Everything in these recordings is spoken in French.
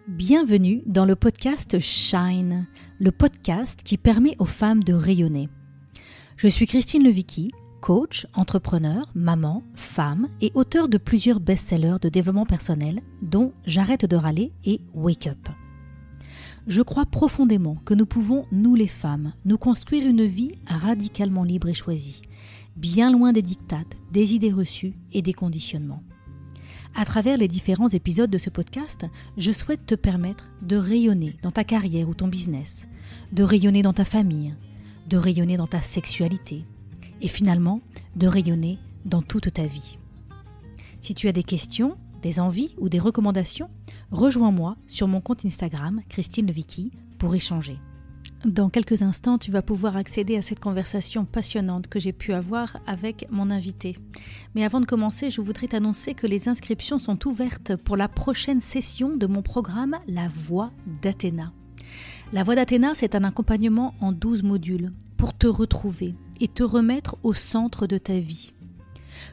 Bienvenue dans le podcast Shine, le podcast qui permet aux femmes de rayonner. Je suis Christine Levicki, coach, entrepreneur, maman, femme et auteure de plusieurs best-sellers de développement personnel, dont J'arrête de râler et Wake Up. Je crois profondément que nous pouvons, nous les femmes, nous construire une vie radicalement libre et choisie, bien loin des diktats, des idées reçues et des conditionnements. À travers les différents épisodes de ce podcast, je souhaite te permettre de rayonner dans ta carrière ou ton business, de rayonner dans ta famille, de rayonner dans ta sexualité et finalement de rayonner dans toute ta vie. Si tu as des questions, des envies ou des recommandations, rejoins-moi sur mon compte Instagram, Christine Levicki, pour échanger. Dans quelques instants, tu vas pouvoir accéder à cette conversation passionnante que j'ai pu avoir avec mon invité. Mais avant de commencer, je voudrais t'annoncer que les inscriptions sont ouvertes pour la prochaine session de mon programme La Voix d'Athéna. La Voix d'Athéna, c'est un accompagnement en 12 modules pour te retrouver et te remettre au centre de ta vie.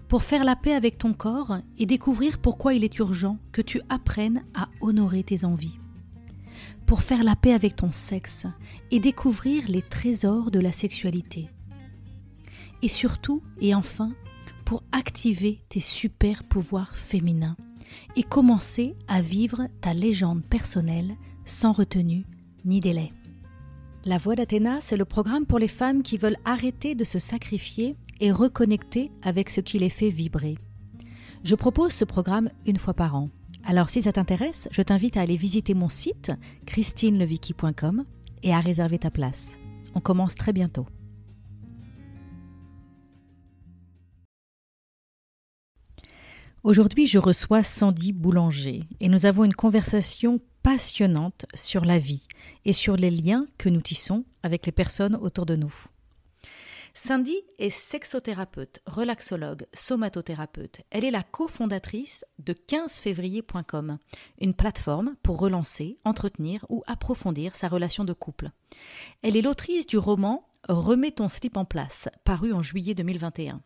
Pour faire la paix avec ton corps et découvrir pourquoi il est urgent que tu apprennes à honorer tes envies. Pour faire la paix avec ton sexe et découvrir les trésors de la sexualité. Et surtout, et enfin, pour activer tes super pouvoirs féminins et commencer à vivre ta légende personnelle sans retenue ni délai. La Voix d'Athéna, c'est le programme pour les femmes qui veulent arrêter de se sacrifier et reconnecter avec ce qui les fait vibrer. Je propose ce programme une fois par an. Alors si ça t'intéresse, je t'invite à aller visiter mon site christinelevicki.com et à réserver ta place. On commence très bientôt. Aujourd'hui, je reçois Sandy Boulanger et nous avons une conversation passionnante sur la vie et sur les liens que nous tissons avec les personnes autour de nous. Sandy est sexothérapeute, relaxologue, somatothérapeute. Elle est la cofondatrice de 15février.com, une plateforme pour relancer, entretenir ou approfondir sa relation de couple. Elle est l'autrice du roman « Remets ton slip en place », paru en juillet 2021.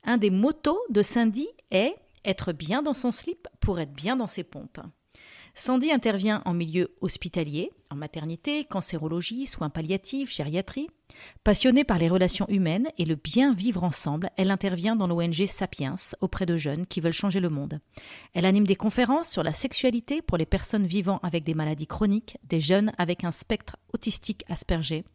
Un des mottos de Sandy est « être bien dans son slip pour être bien dans ses pompes ». Sandy intervient en milieu hospitalier, en maternité, cancérologie, soins palliatifs, gériatrie. Passionnée par les relations humaines et le bien vivre ensemble, elle intervient dans l'ONG Sapiens auprès de jeunes qui veulent changer le monde. Elle anime des conférences sur la sexualité pour les personnes vivant avec des maladies chroniques, des jeunes avec un spectre autistique Asperger.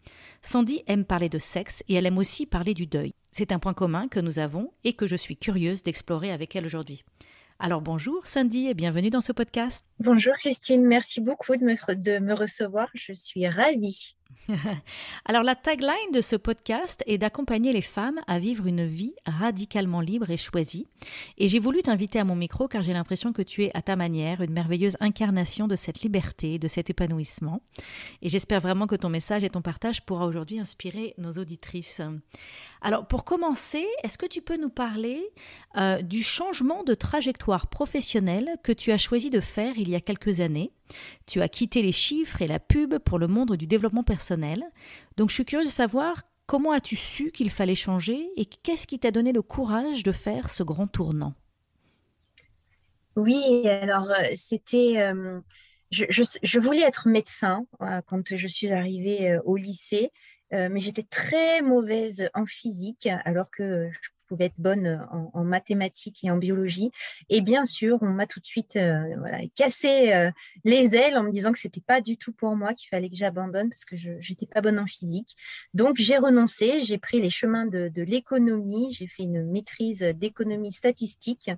Sandy aime parler de sexe et elle aime aussi parler du deuil. C'est un point commun que nous avons et que je suis curieuse d'explorer avec elle aujourd'hui. Alors bonjour Sandy et bienvenue dans ce podcast. Bonjour Christine, merci beaucoup de me recevoir, je suis ravie. Alors la tagline de ce podcast est d'accompagner les femmes à vivre une vie radicalement libre et choisie. Et j'ai voulu t'inviter à mon micro car j'ai l'impression que tu es à ta manière une merveilleuse incarnation de cette liberté, de cet épanouissement. Et j'espère vraiment que ton message et ton partage pourra aujourd'hui inspirer nos auditrices. Alors pour commencer, est-ce que tu peux nous parler du changement de trajectoire professionnelle que tu as choisi de faire il y a quelques années? Tu as quitté les chiffres et la pub pour le monde du développement personnel. Donc je suis curieuse de savoir comment as-tu su qu'il fallait changer et qu'est-ce qui t'a donné le courage de faire ce grand tournant? Oui, alors je voulais être médecin quand je suis arrivée au lycée, mais j'étais très mauvaise en physique alors que je pouvais être bonne en mathématiques et en biologie. Et bien sûr, on m'a tout de suite cassé les ailes en me disant que c'était pas du tout pour moi, qu'il fallait que j'abandonne parce que je n'étais pas bonne en physique. Donc j'ai renoncé, j'ai pris les chemins de l'économie, j'ai fait une maîtrise d'économie statistique.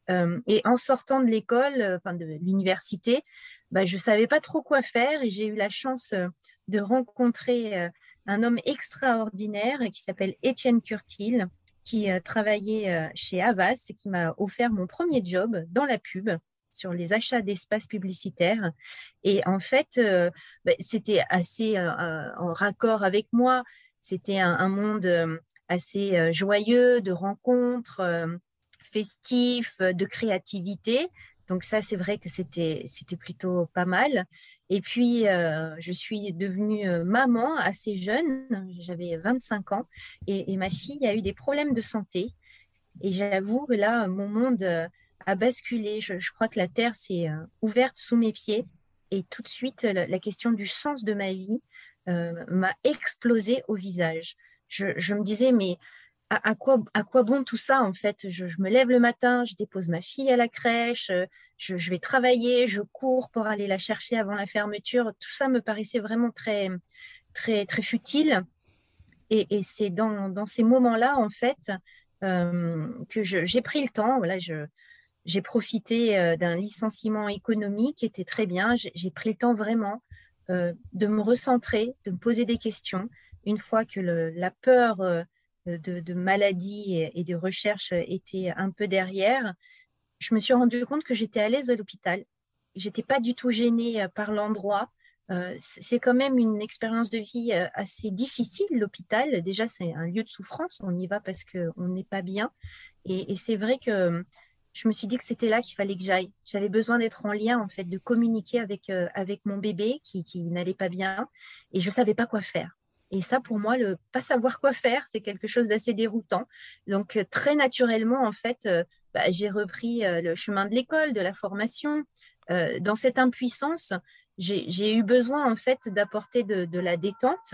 Et en sortant de l'école, enfin de l'université, je ne savais pas trop quoi faire et j'ai eu la chance de rencontrer un homme extraordinaire qui s'appelle Étienne Curtil, qui travaillait chez Havas et qui m'a offert mon premier job dans la pub sur les achats d'espaces publicitaires. Et en fait, c'était assez en raccord avec moi. C'était un monde assez joyeux, de rencontres, festif, de créativité. Donc ça, c'est vrai que c'était plutôt pas mal. Et puis, je suis devenue maman assez jeune, j'avais 25 ans, et ma fille a eu des problèmes de santé. Et j'avoue que là, mon monde a basculé. Je crois que la terre s'est ouverte sous mes pieds. et tout de suite, la question du sens de ma vie m'a explosé au visage. Je me disais, mais à quoi bon tout ça en fait? Je me lève le matin, je dépose ma fille à la crèche, je vais travailler, je cours pour aller la chercher avant la fermeture. Tout ça me paraissait vraiment très, très, très futile. Et c'est dans ces moments-là, en fait, que j'ai pris le temps. Voilà, j'ai profité d'un licenciement économique qui était très bien. J'ai pris le temps vraiment de me recentrer, de me poser des questions. Une fois que la peur de maladie et de recherche était un peu derrière, je me suis rendu compte que j'étais à l'aise à l'hôpital. J'étais pas du tout gênée par l'endroit. C'est quand même une expérience de vie assez difficile, l'hôpital. Déjà, c'est un lieu de souffrance. On y va parce qu'on n'est pas bien. Et c'est vrai que je me suis dit que c'était là qu'il fallait que j'aille. J'avais besoin d'être en lien, en fait, de communiquer avec mon bébé qui n'allait pas bien. Et je ne savais pas quoi faire. Et ça, pour moi, le pas savoir quoi faire, c'est quelque chose d'assez déroutant. Donc, très naturellement, en fait, j'ai repris le chemin de l'école, de la formation. Dans cette impuissance, j'ai eu besoin, en fait, d'apporter de la détente.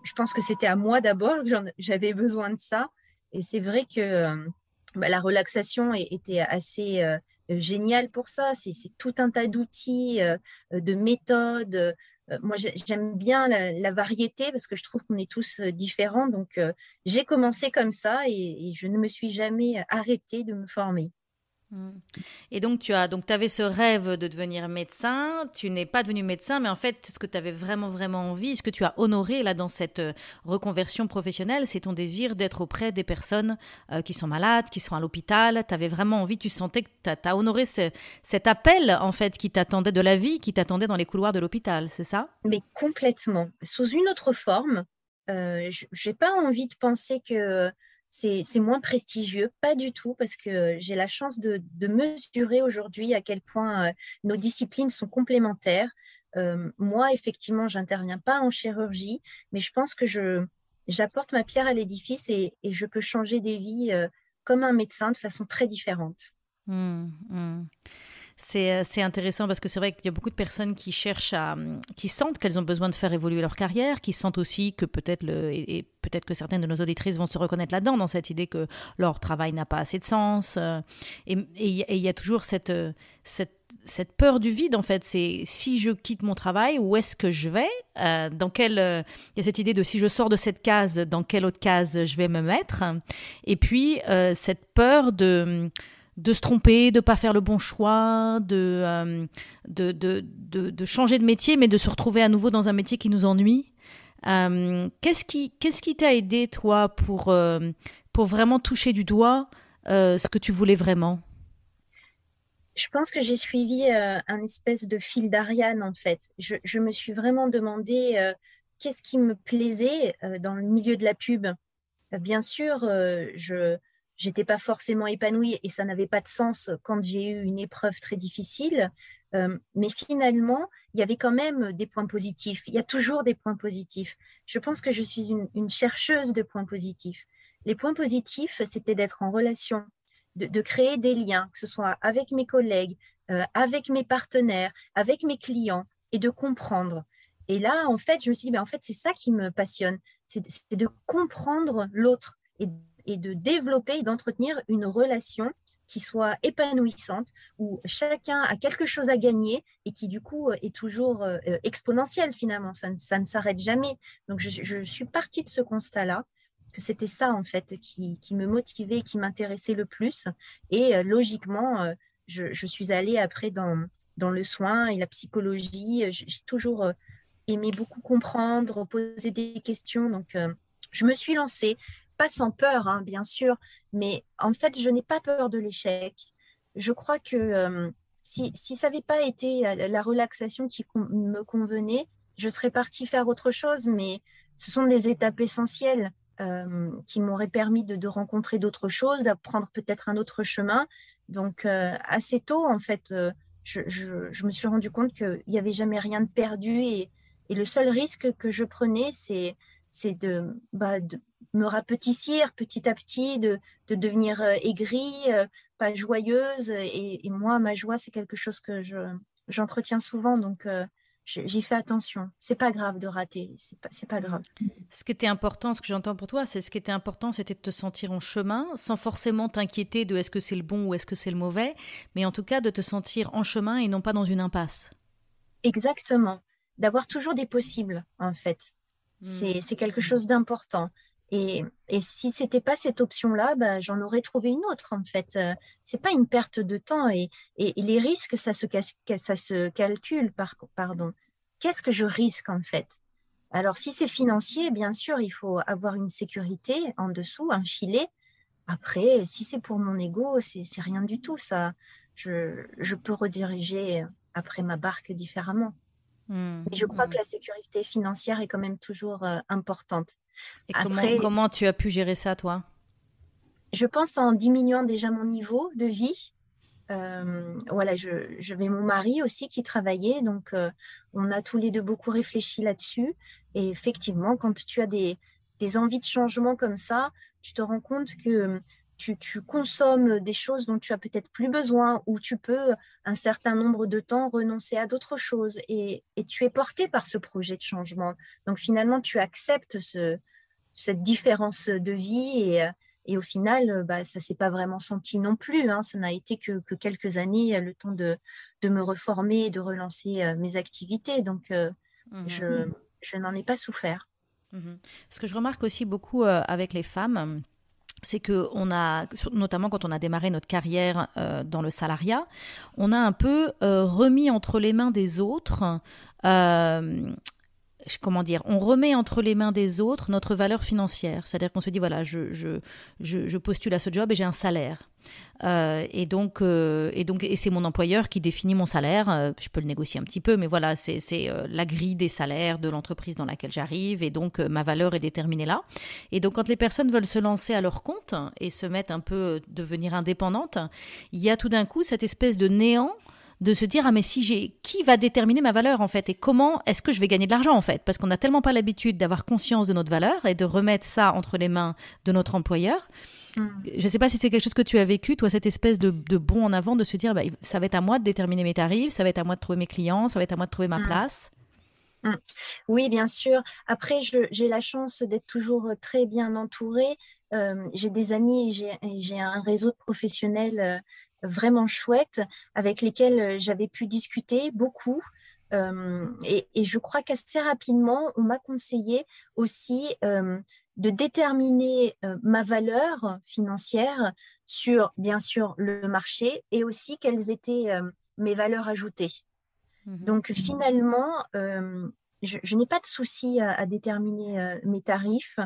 Je pense que c'était à moi d'abord que j'avais besoin de ça. Et c'est vrai que la relaxation était assez géniale pour ça. C'est tout un tas d'outils, de méthodes. Moi, j'aime bien la variété parce que je trouve qu'on est tous différents. Donc, j'ai commencé comme ça et je ne me suis jamais arrêtée de me former. Mm. Et donc, tu avais ce rêve de devenir médecin. Tu n'es pas devenu médecin, mais en fait, ce que tu avais vraiment, vraiment envie, ce que tu as honoré là dans cette reconversion professionnelle, c'est ton désir d'être auprès des personnes qui sont malades, qui sont à l'hôpital. Tu avais vraiment envie, tu sentais que tu as honoré cet appel, en fait, qui t'attendait de la vie, qui t'attendait dans les couloirs de l'hôpital, c'est ça? Mais complètement, sous une autre forme. J'ai pas envie de penser que c'est moins prestigieux, pas du tout, parce que j'ai la chance de mesurer aujourd'hui à quel point nos disciplines sont complémentaires. Moi, effectivement, j'interviens pas en chirurgie, mais je pense que j'apporte ma pierre à l'édifice et je peux changer des vies comme un médecin de façon très différente. Mm, mm. C'est intéressant parce que c'est vrai qu'il y a beaucoup de personnes qui cherchent qui sentent qu'elles ont besoin de faire évoluer leur carrière, qui sentent aussi que peut-être et peut-être que certaines de nos auditrices vont se reconnaître là-dedans, dans cette idée que leur travail n'a pas assez de sens. Et il y a toujours cette peur du vide, en fait. C'est si je quitte mon travail, où est-ce que je vais? Il y a cette idée de si je sors de cette case, dans quelle autre case je vais me mettre? Et puis, cette peur de se tromper, de ne pas faire le bon choix, de changer de métier, mais de se retrouver à nouveau dans un métier qui nous ennuie. Qu'est-ce qui t'a aidé, toi, pour vraiment toucher du doigt ce que tu voulais vraiment? Je pense que j'ai suivi un espèce de fil d'Ariane, en fait. Je me suis vraiment demandé qu'est-ce qui me plaisait dans le milieu de la pub. Bien sûr, je n'étais pas forcément épanouie et ça n'avait pas de sens quand j'ai eu une épreuve très difficile. Mais finalement, il y avait quand même des points positifs. Il y a toujours des points positifs. Je pense que je suis une chercheuse de points positifs. Les points positifs, c'était d'être en relation, de créer des liens, que ce soit avec mes collègues, avec mes partenaires, avec mes clients, et de comprendre. Et là, en fait, je me suis dit, ben, en fait, c'est ça qui me passionne, c'est de comprendre l'autre et de développer et d'entretenir une relation qui soit épanouissante, où chacun a quelque chose à gagner et qui du coup est toujours exponentielle finalement, ça ne s'arrête jamais. Donc je suis partie de ce constat-là, que c'était ça en fait qui me motivait, qui m'intéressait le plus. Et logiquement, je suis allée après dans le soin et la psychologie. J'ai toujours aimé beaucoup comprendre, poser des questions. Donc, je me suis lancée, pas sans peur, hein, bien sûr, mais en fait, je n'ai pas peur de l'échec. Je crois que si ça n'avait pas été la relaxation qui me convenait, je serais partie faire autre chose, mais ce sont des étapes essentielles qui m'auraient permis de rencontrer d'autres choses, d'apprendre peut-être un autre chemin. Donc, assez tôt, en fait, je me suis rendu compte qu'il n'y avait jamais rien de perdu et le seul risque que je prenais, c'est de me rapetissir petit à petit, de devenir aigrie, pas joyeuse. Et moi, ma joie, c'est quelque chose que j'entretiens souvent, donc j'y fais attention. C'est pas grave de rater, c'est pas Mm. grave. Ce qui était important, ce que j'entends pour toi, c'est ce qui était important, c'était de te sentir en chemin, sans forcément t'inquiéter de est-ce que c'est le bon ou est-ce que c'est le mauvais, mais en tout cas de te sentir en chemin et non pas dans une impasse. Exactement. D'avoir toujours des possibles, en fait. Mm. C'est quelque chose d'important. Et si c'était pas cette option-là, bah, j'en aurais trouvé une autre, en fait. C'est pas une perte de temps et les risques, ça se calcule, pardon. Qu'est-ce que je risque, en fait? Alors, si c'est financier, bien sûr, il faut avoir une sécurité en dessous, un filet. Après, si c'est pour mon ego, c'est rien du tout, ça. Je peux rediriger après ma barque différemment. Mm. Mais je crois que Mm. la sécurité financière est quand même toujours importante. Et Après, comment tu as pu gérer ça, toi? je pense en diminuant déjà mon niveau de vie. Voilà, j'avais mon mari aussi qui travaillait, donc on a tous les deux beaucoup réfléchi là-dessus. Et effectivement, quand tu as des envies de changement comme ça, tu te rends compte que tu consommes des choses dont tu as peut-être plus besoin, ou tu peux un certain nombre de temps renoncer à d'autres choses. Et tu es porté par ce projet de changement. Donc finalement, tu acceptes cette différence de vie et au final, bah, ça s'est pas vraiment senti non plus, hein. Ça n'a été que quelques années, le temps de me reformer et de relancer mes activités. Donc, Mhm. je n'en ai pas souffert. Mhm. Ce que je remarque aussi beaucoup avec les femmes, c'est que on a, notamment quand on a démarré notre carrière dans le salariat, on a un peu remis entre les mains des autres euh, comment dire, on remet entre les mains des autres notre valeur financière. C'est-à-dire qu'on se dit, voilà, je postule à ce job et j'ai un salaire. Et c'est mon employeur qui définit mon salaire. Je peux le négocier un petit peu, mais voilà, c'est la grille des salaires de l'entreprise dans laquelle j'arrive. Et donc, ma valeur est déterminée là. Et donc, quand les personnes veulent se lancer à leur compte et se mettre un peu, devenir indépendantes, il y a tout d'un coup cette espèce de néant de se dire ah mais si j'ai qui va déterminer ma valeur en fait et comment est-ce que je vais gagner de l'argent en fait parce qu'on n'a tellement pas l'habitude d'avoir conscience de notre valeur et de remettre ça entre les mains de notre employeur. Mm. Je ne sais pas si c'est quelque chose que tu as vécu toi cette espèce de bond en avant de se dire bah, ça va être à moi de déterminer mes tarifs, ça va être à moi de trouver mes clients, ça va être à moi de trouver ma Mm. place. Mm. Oui, bien sûr. Après, j'ai la chance d'être toujours très bien entourée. J'ai des amis et j'ai un réseau de professionnels vraiment chouette avec lesquels j'avais pu discuter beaucoup. Et je crois qu'assez rapidement, on m'a conseillé aussi de déterminer ma valeur financière sur, bien sûr, le marché et aussi quelles étaient mes valeurs ajoutées. Mhm. Donc finalement, je n'ai pas de souci à déterminer mes tarifs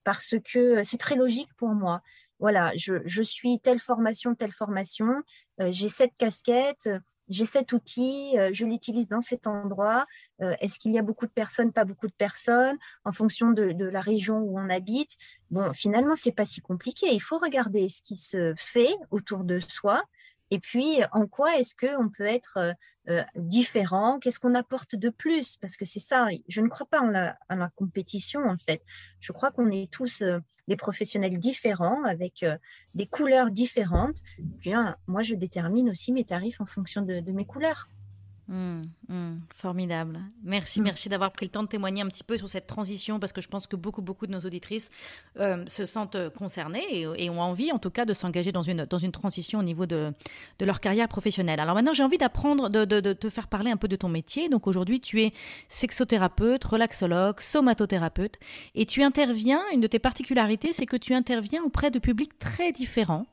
parce que c'est très logique pour moi. Voilà, je suis telle formation, j'ai cette casquette, j'ai cet outil, je l'utilise dans cet endroit. Est-ce qu'il y a beaucoup de personnes, pas beaucoup de personnes, en fonction de la région où on habite? Bon, finalement, c'est pas si compliqué. Il faut regarder ce qui se fait autour de soi. Et puis, en quoi est-ce qu'on peut être différent, qu'est-ce qu'on apporte de plus? Parce que c'est ça, je ne crois pas en la compétition en fait. Je crois qu'on est tous des professionnels différents avec des couleurs différentes. Bien, moi, je détermine aussi mes tarifs en fonction de mes couleurs. Formidable. Merci, Mm. merci d'avoir pris le temps de témoigner un petit peu sur cette transition parce que je pense que beaucoup de nos auditrices se sentent concernées et ont envie en tout cas de s'engager dans une transition au niveau de leur carrière professionnelle. Alors maintenant, j'ai envie d'apprendre, de te faire parler un peu de ton métier. Donc aujourd'hui, tu es sexothérapeute, relaxologue, somatothérapeute et tu interviens, une de tes particularités, c'est que tu interviens auprès de publics très différents,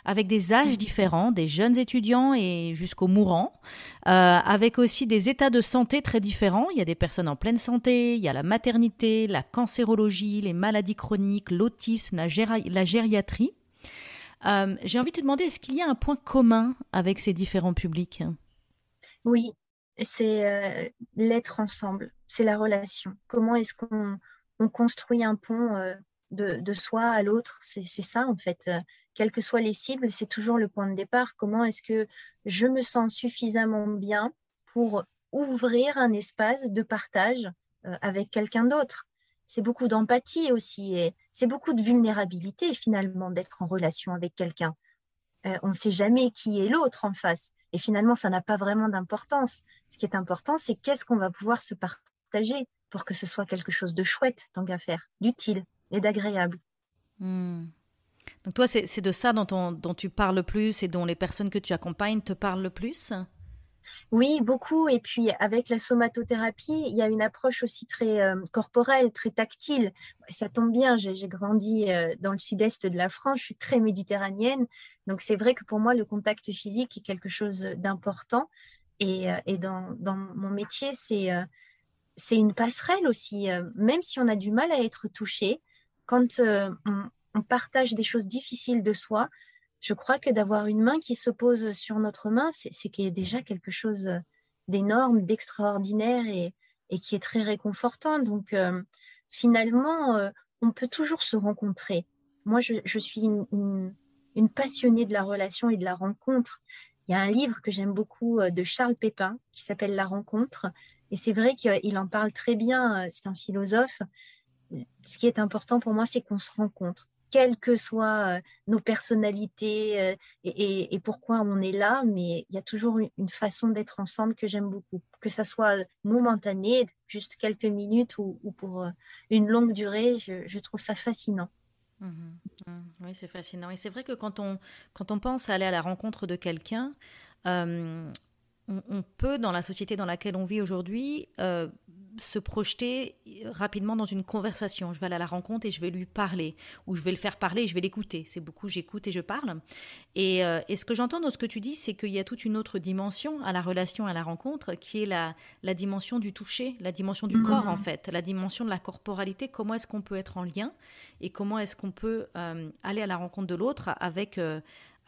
avec des âges différents, des jeunes étudiants et jusqu'aux mourants avec aussi des états de santé très différents. Il y a des personnes en pleine santé, il y a la maternité, la cancérologie, les maladies chroniques, l'autisme, la gériatrie. J'ai envie de te demander, est-ce qu'il y a un point commun avec ces différents publics? Oui, c'est l'être ensemble, c'est la relation. Comment est-ce qu'on on construit un pont de soi à l'autre? C'est ça en fait. Quelles que soient les cibles, c'est toujours le point de départ. Comment est-ce que je me sens suffisamment bien pour ouvrir un espace de partage avec quelqu'un d'autre? C'est beaucoup d'empathie aussi et c'est beaucoup de vulnérabilité finalement d'être en relation avec quelqu'un. On ne sait jamais qui est l'autre en face. Et finalement, ça n'a pas vraiment d'importance. Ce qui est important, c'est qu'est-ce qu'on va pouvoir se partager pour que ce soit quelque chose de chouette, tant qu'à faire, d'utile et d'agréable. Hmm. Donc toi, c'est de ça dont tu parles le plus et dont les personnes que tu accompagnes te parlent le plus? Oui, beaucoup. Et puis avec la somatothérapie, il y a une approche aussi très corporelle, très tactile. Ça tombe bien, j'ai grandi dans le sud-est de la France, je suis très méditerranéenne. Donc c'est vrai que pour moi, le contact physique est quelque chose d'important. Et dans mon métier, c'est une passerelle aussi. Même si on a du mal à être touché, quand on partage des choses difficiles de soi, je crois que d'avoir une main qui se pose sur notre main, c'est qu'il y a déjà quelque chose d'énorme, d'extraordinaire et qui est très réconfortant. Donc finalement, on peut toujours se rencontrer. Moi, je suis une passionnée de la relation et de la rencontre. Il y a un livre que j'aime beaucoup de Charles Pépin qui s'appelle La rencontre. Et c'est vrai qu'il en parle très bien, c'est un philosophe. Ce qui est important pour moi, c'est qu'on se rencontre, quelles que soient nos personnalités et pourquoi on est là, mais il y a toujours une façon d'être ensemble que j'aime beaucoup, que ça soit momentané, juste quelques minutes ou pour une longue durée, je trouve ça fascinant. Mhm. Mhm. Oui, c'est fascinant. Et c'est vrai que quand on pense à aller à la rencontre de quelqu'un, euh, on peut, dans la société dans laquelle on vit aujourd'hui, se projeter rapidement dans une conversation. Je vais aller à la rencontre et je vais lui parler, ou je vais le faire parler et je vais l'écouter. C'est beaucoup j'écoute et je parle. Et ce que j'entends dans ce que tu dis, c'est qu'il y a toute une autre dimension à la relation, à la rencontre, qui est la dimension du toucher, la dimension du corps en Mhm. fait, la dimension de la corporalité. Comment est-ce qu'on peut être en lien et comment est-ce qu'on peut aller à la rencontre de l'autre avec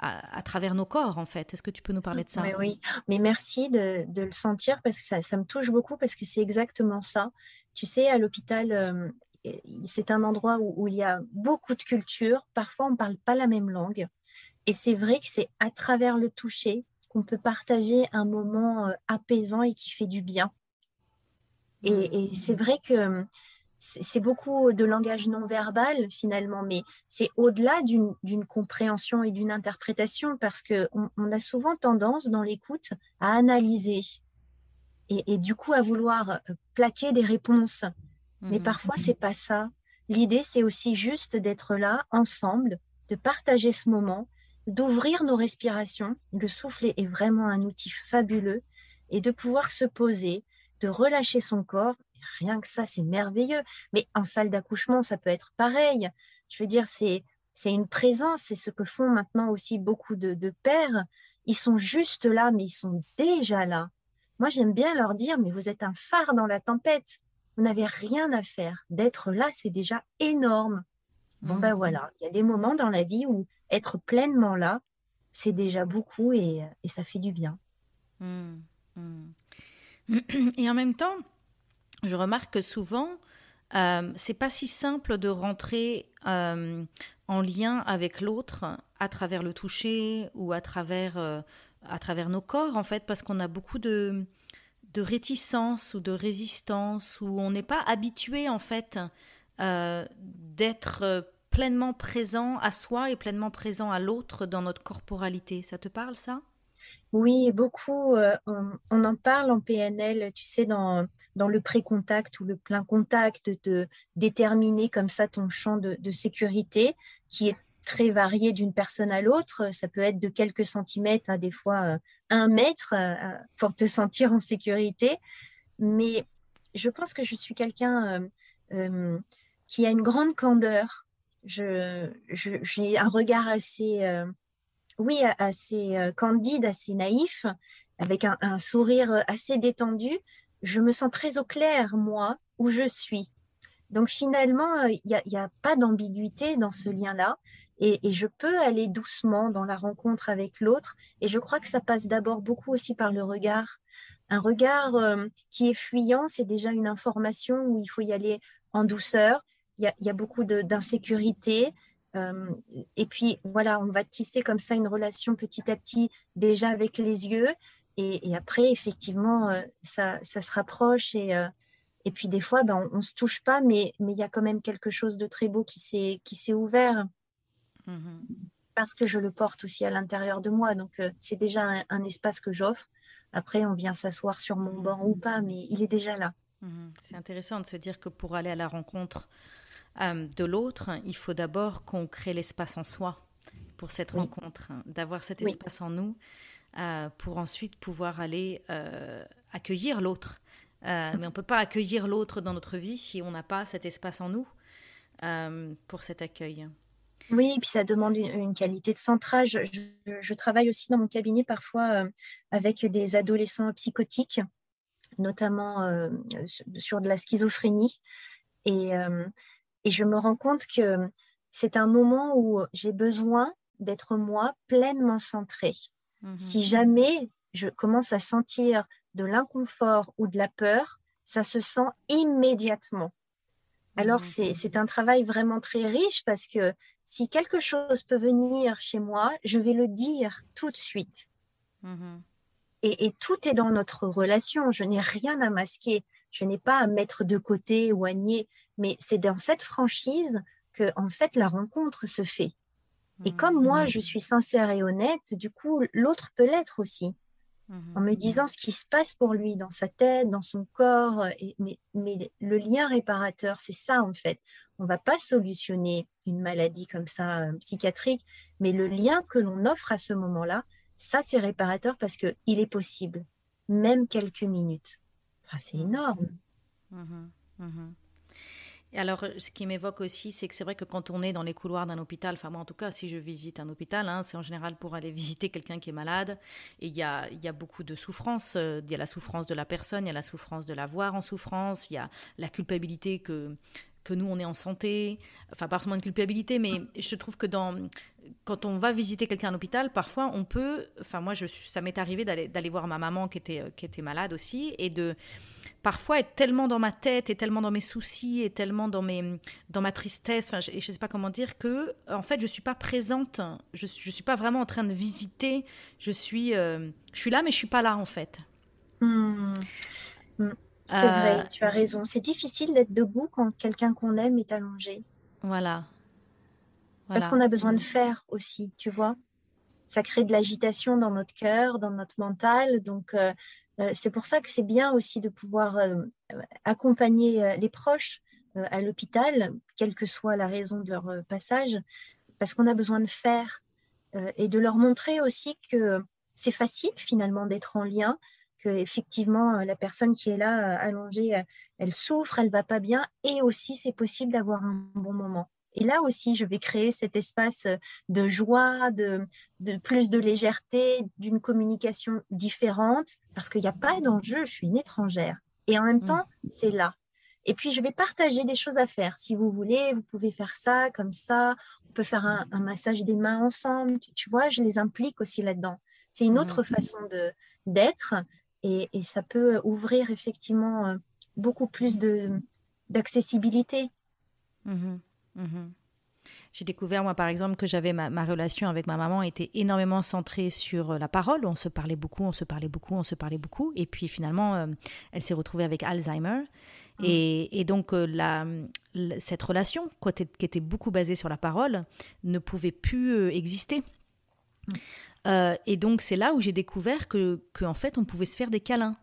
à travers nos corps en fait. Est-ce que tu peux nous parler de ça? Mais oui, mais merci de le sentir parce que ça me touche beaucoup parce que c'est exactement ça. Tu sais, à l'hôpital, c'est un endroit où il y a beaucoup de cultures. Parfois, on ne parle pas la même langue. Et c'est vrai que c'est à travers le toucher qu'on peut partager un moment apaisant et qui fait du bien. Hmm. Et c'est vrai que c'est beaucoup de langage non verbal finalement, mais c'est au-delà d'une compréhension et d'une interprétation parce qu'on a souvent tendance dans l'écoute à analyser et du coup à vouloir plaquer des réponses. Mais Mhm. parfois, c'est pas ça. L'idée, c'est aussi juste d'être là ensemble, de partager ce moment, d'ouvrir nos respirations. Le souffle est vraiment un outil fabuleux et de pouvoir se poser, de relâcher son corps. Rien que ça, c'est merveilleux. Mais en salle d'accouchement, ça peut être pareil. Je veux dire, c'est une présence. C'est ce que font maintenant aussi beaucoup de pères. Ils sont juste là, mais ils sont déjà là. Moi, j'aime bien leur dire, mais vous êtes un phare dans la tempête. Vous n'avez rien à faire. D'être là, c'est déjà énorme. Bon, ben Mhm. voilà, il y a des moments dans la vie où être pleinement là, c'est déjà beaucoup et ça fait du bien. Mhm. Mhm. Et en même temps, je remarque que souvent, c'est pas si simple de rentrer en lien avec l'autre à travers le toucher ou à travers nos corps, en fait, parce qu'on a beaucoup de réticence ou de résistance, où on n'est pas habitué, en fait, d'être pleinement présent à soi et pleinement présent à l'autre dans notre corporalité. Ça te parle, ça? Oui, beaucoup, on en parle en PNL, tu sais, dans le pré-contact ou le plein contact, de déterminer comme ça ton champ de sécurité qui est très varié d'une personne à l'autre. Ça peut être de quelques centimètres à des fois 1 mètre pour te sentir en sécurité. Mais je pense que je suis quelqu'un qui a une grande candeur. J'ai un regard assez, oui, assez candide, assez naïf, avec un sourire assez détendu. Je me sens très au clair, moi, où je suis. Donc finalement, il y a pas d'ambiguïté dans ce lien-là. Et je peux aller doucement dans la rencontre avec l'autre. Et je crois que ça passe d'abord beaucoup aussi par le regard. Un regard qui est fuyant, c'est déjà une information où il faut y aller en douceur. Il y a beaucoup d'insécurité. Euh, et puis voilà, on va tisser comme ça une relation petit à petit, déjà avec les yeux. Et après, effectivement, ça se rapproche et puis des fois, ben, on se touche pas, mais il y a quand même quelque chose de très beau qui s'est ouvert. Mhm. parce que je le porte aussi à l'intérieur de moi. Donc, c'est déjà un espace que j'offre. Après, on vient s'asseoir sur mon banc ou pas, mais il est déjà là. C'est intéressant de se dire que pour aller à la rencontre de l'autre, il faut d'abord qu'on crée l'espace en soi pour cette Oui, rencontre, hein, d'avoir cet oui. espace en nous pour ensuite pouvoir aller accueillir l'autre. Mais on ne peut pas accueillir l'autre dans notre vie si on n'a pas cet espace en nous pour cet accueil. Oui, et puis ça demande une qualité de centrage. Je travaille aussi dans mon cabinet parfois avec des adolescents psychotiques, notamment sur de la schizophrénie. Et, euh, et je me rends compte que c'est un moment où j'ai besoin d'être moi pleinement centrée. Mhm, Si jamais je commence à sentir de l'inconfort ou de la peur, ça se sent immédiatement. Alors, mhm, c'est un travail vraiment très riche parce que si quelque chose peut venir chez moi, je vais le dire tout de suite. mhm, Et tout est dans notre relation. Je n'ai rien à masquer. Je n'ai pas à mettre de côté ou à nier. Mais c'est dans cette franchise que, en fait, la rencontre se fait. Et comme mhm, moi, je suis sincère et honnête, du coup, l'autre peut l'être aussi en mhm, me disant ce qui se passe pour lui dans sa tête, dans son corps. Mais le lien réparateur, c'est ça en fait. On ne va pas solutionner une maladie comme ça psychiatrique, mais le lien que l'on offre à ce moment-là, ça c'est réparateur parce qu'il est possible, même quelques minutes. Enfin, c'est énorme. mhm, mhm. Et alors, ce qui m'évoque aussi, c'est que c'est vrai que quand on est dans les couloirs d'un hôpital, enfin moi en tout cas, si je visite un hôpital, hein, c'est en général pour aller visiter quelqu'un qui est malade. Et il y a beaucoup de souffrance. Il y a la souffrance de la personne, il y a la souffrance de la voir en souffrance, il y a la culpabilité que nous, on est en santé. Enfin, pas forcément une culpabilité, mais je trouve que quand on va visiter quelqu'un à l'hôpital, parfois on peut. Enfin, moi, ça m'est arrivé d'aller voir ma maman qui était malade aussi et de parfois être tellement dans ma tête et tellement dans mes soucis et tellement dans ma tristesse, enfin, je ne sais pas comment dire, que en fait je suis pas présente, je suis pas vraiment en train de visiter, je suis là mais je suis pas là en fait. Hmm, hmm. C'est Euh, vrai, tu as raison. C'est difficile d'être debout quand quelqu'un qu'on aime est allongé. voilà, Parce voilà. qu'on a besoin de faire aussi, tu vois. Ça crée de l'agitation dans notre cœur, dans notre mental. Donc, c'est pour ça que c'est bien aussi de pouvoir accompagner les proches à l'hôpital, quelle que soit la raison de leur passage, parce qu'on a besoin de faire et de leur montrer aussi que c'est facile finalement d'être en lien, que effectivement la personne qui est là allongée, elle souffre, elle va pas bien, et aussi c'est possible d'avoir un bon moment. Et là aussi, je vais créer cet espace de joie, de plus de légèreté, d'une communication différente, parce qu'il n'y a pas d'enjeu, je suis une étrangère. Et en même Mm, temps, c'est là. Et puis, je vais partager des choses à faire. Si vous voulez, vous pouvez faire ça, comme ça. On peut faire un massage des mains ensemble. Tu vois, je les implique aussi là-dedans. C'est une mhm, autre façon d'être et ça peut ouvrir effectivement beaucoup plus d'accessibilité. mhm, mhm. J'ai découvert, moi, par exemple, que j'avais ma relation avec ma maman était énormément centrée sur la parole. On se parlait beaucoup, on se parlait beaucoup, on se parlait beaucoup. Et puis finalement, elle s'est retrouvée avec Alzheimer. Et donc, cette relation, quoi, qui était beaucoup basée sur la parole, ne pouvait plus exister. Et donc, c'est là où j'ai découvert en fait, on pouvait se faire des câlins.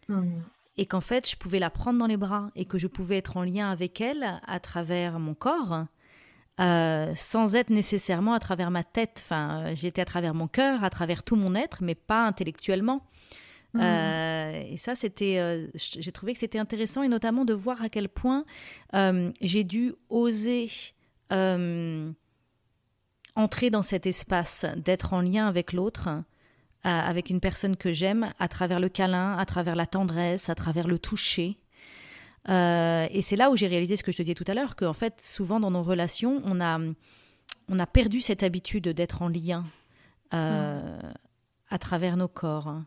Mm. Et qu'en fait, je pouvais la prendre dans les bras et que je pouvais être en lien avec elle à travers mon corps sans être nécessairement à travers ma tête. Enfin, j'étais à travers mon cœur, à travers tout mon être, mais pas intellectuellement. Mm. Et ça, j'ai trouvé que c'était intéressant et notamment de voir à quel point j'ai dû oser euh, entrer dans cet espace, d'être en lien avec l'autre, avec une personne que j'aime, à travers le câlin, à travers la tendresse, à travers le toucher. Et c'est là où j'ai réalisé ce que je te disais tout à l'heure, qu'en fait, souvent dans nos relations, on a perdu cette habitude d'être en lien Mm. euh, à travers nos corps.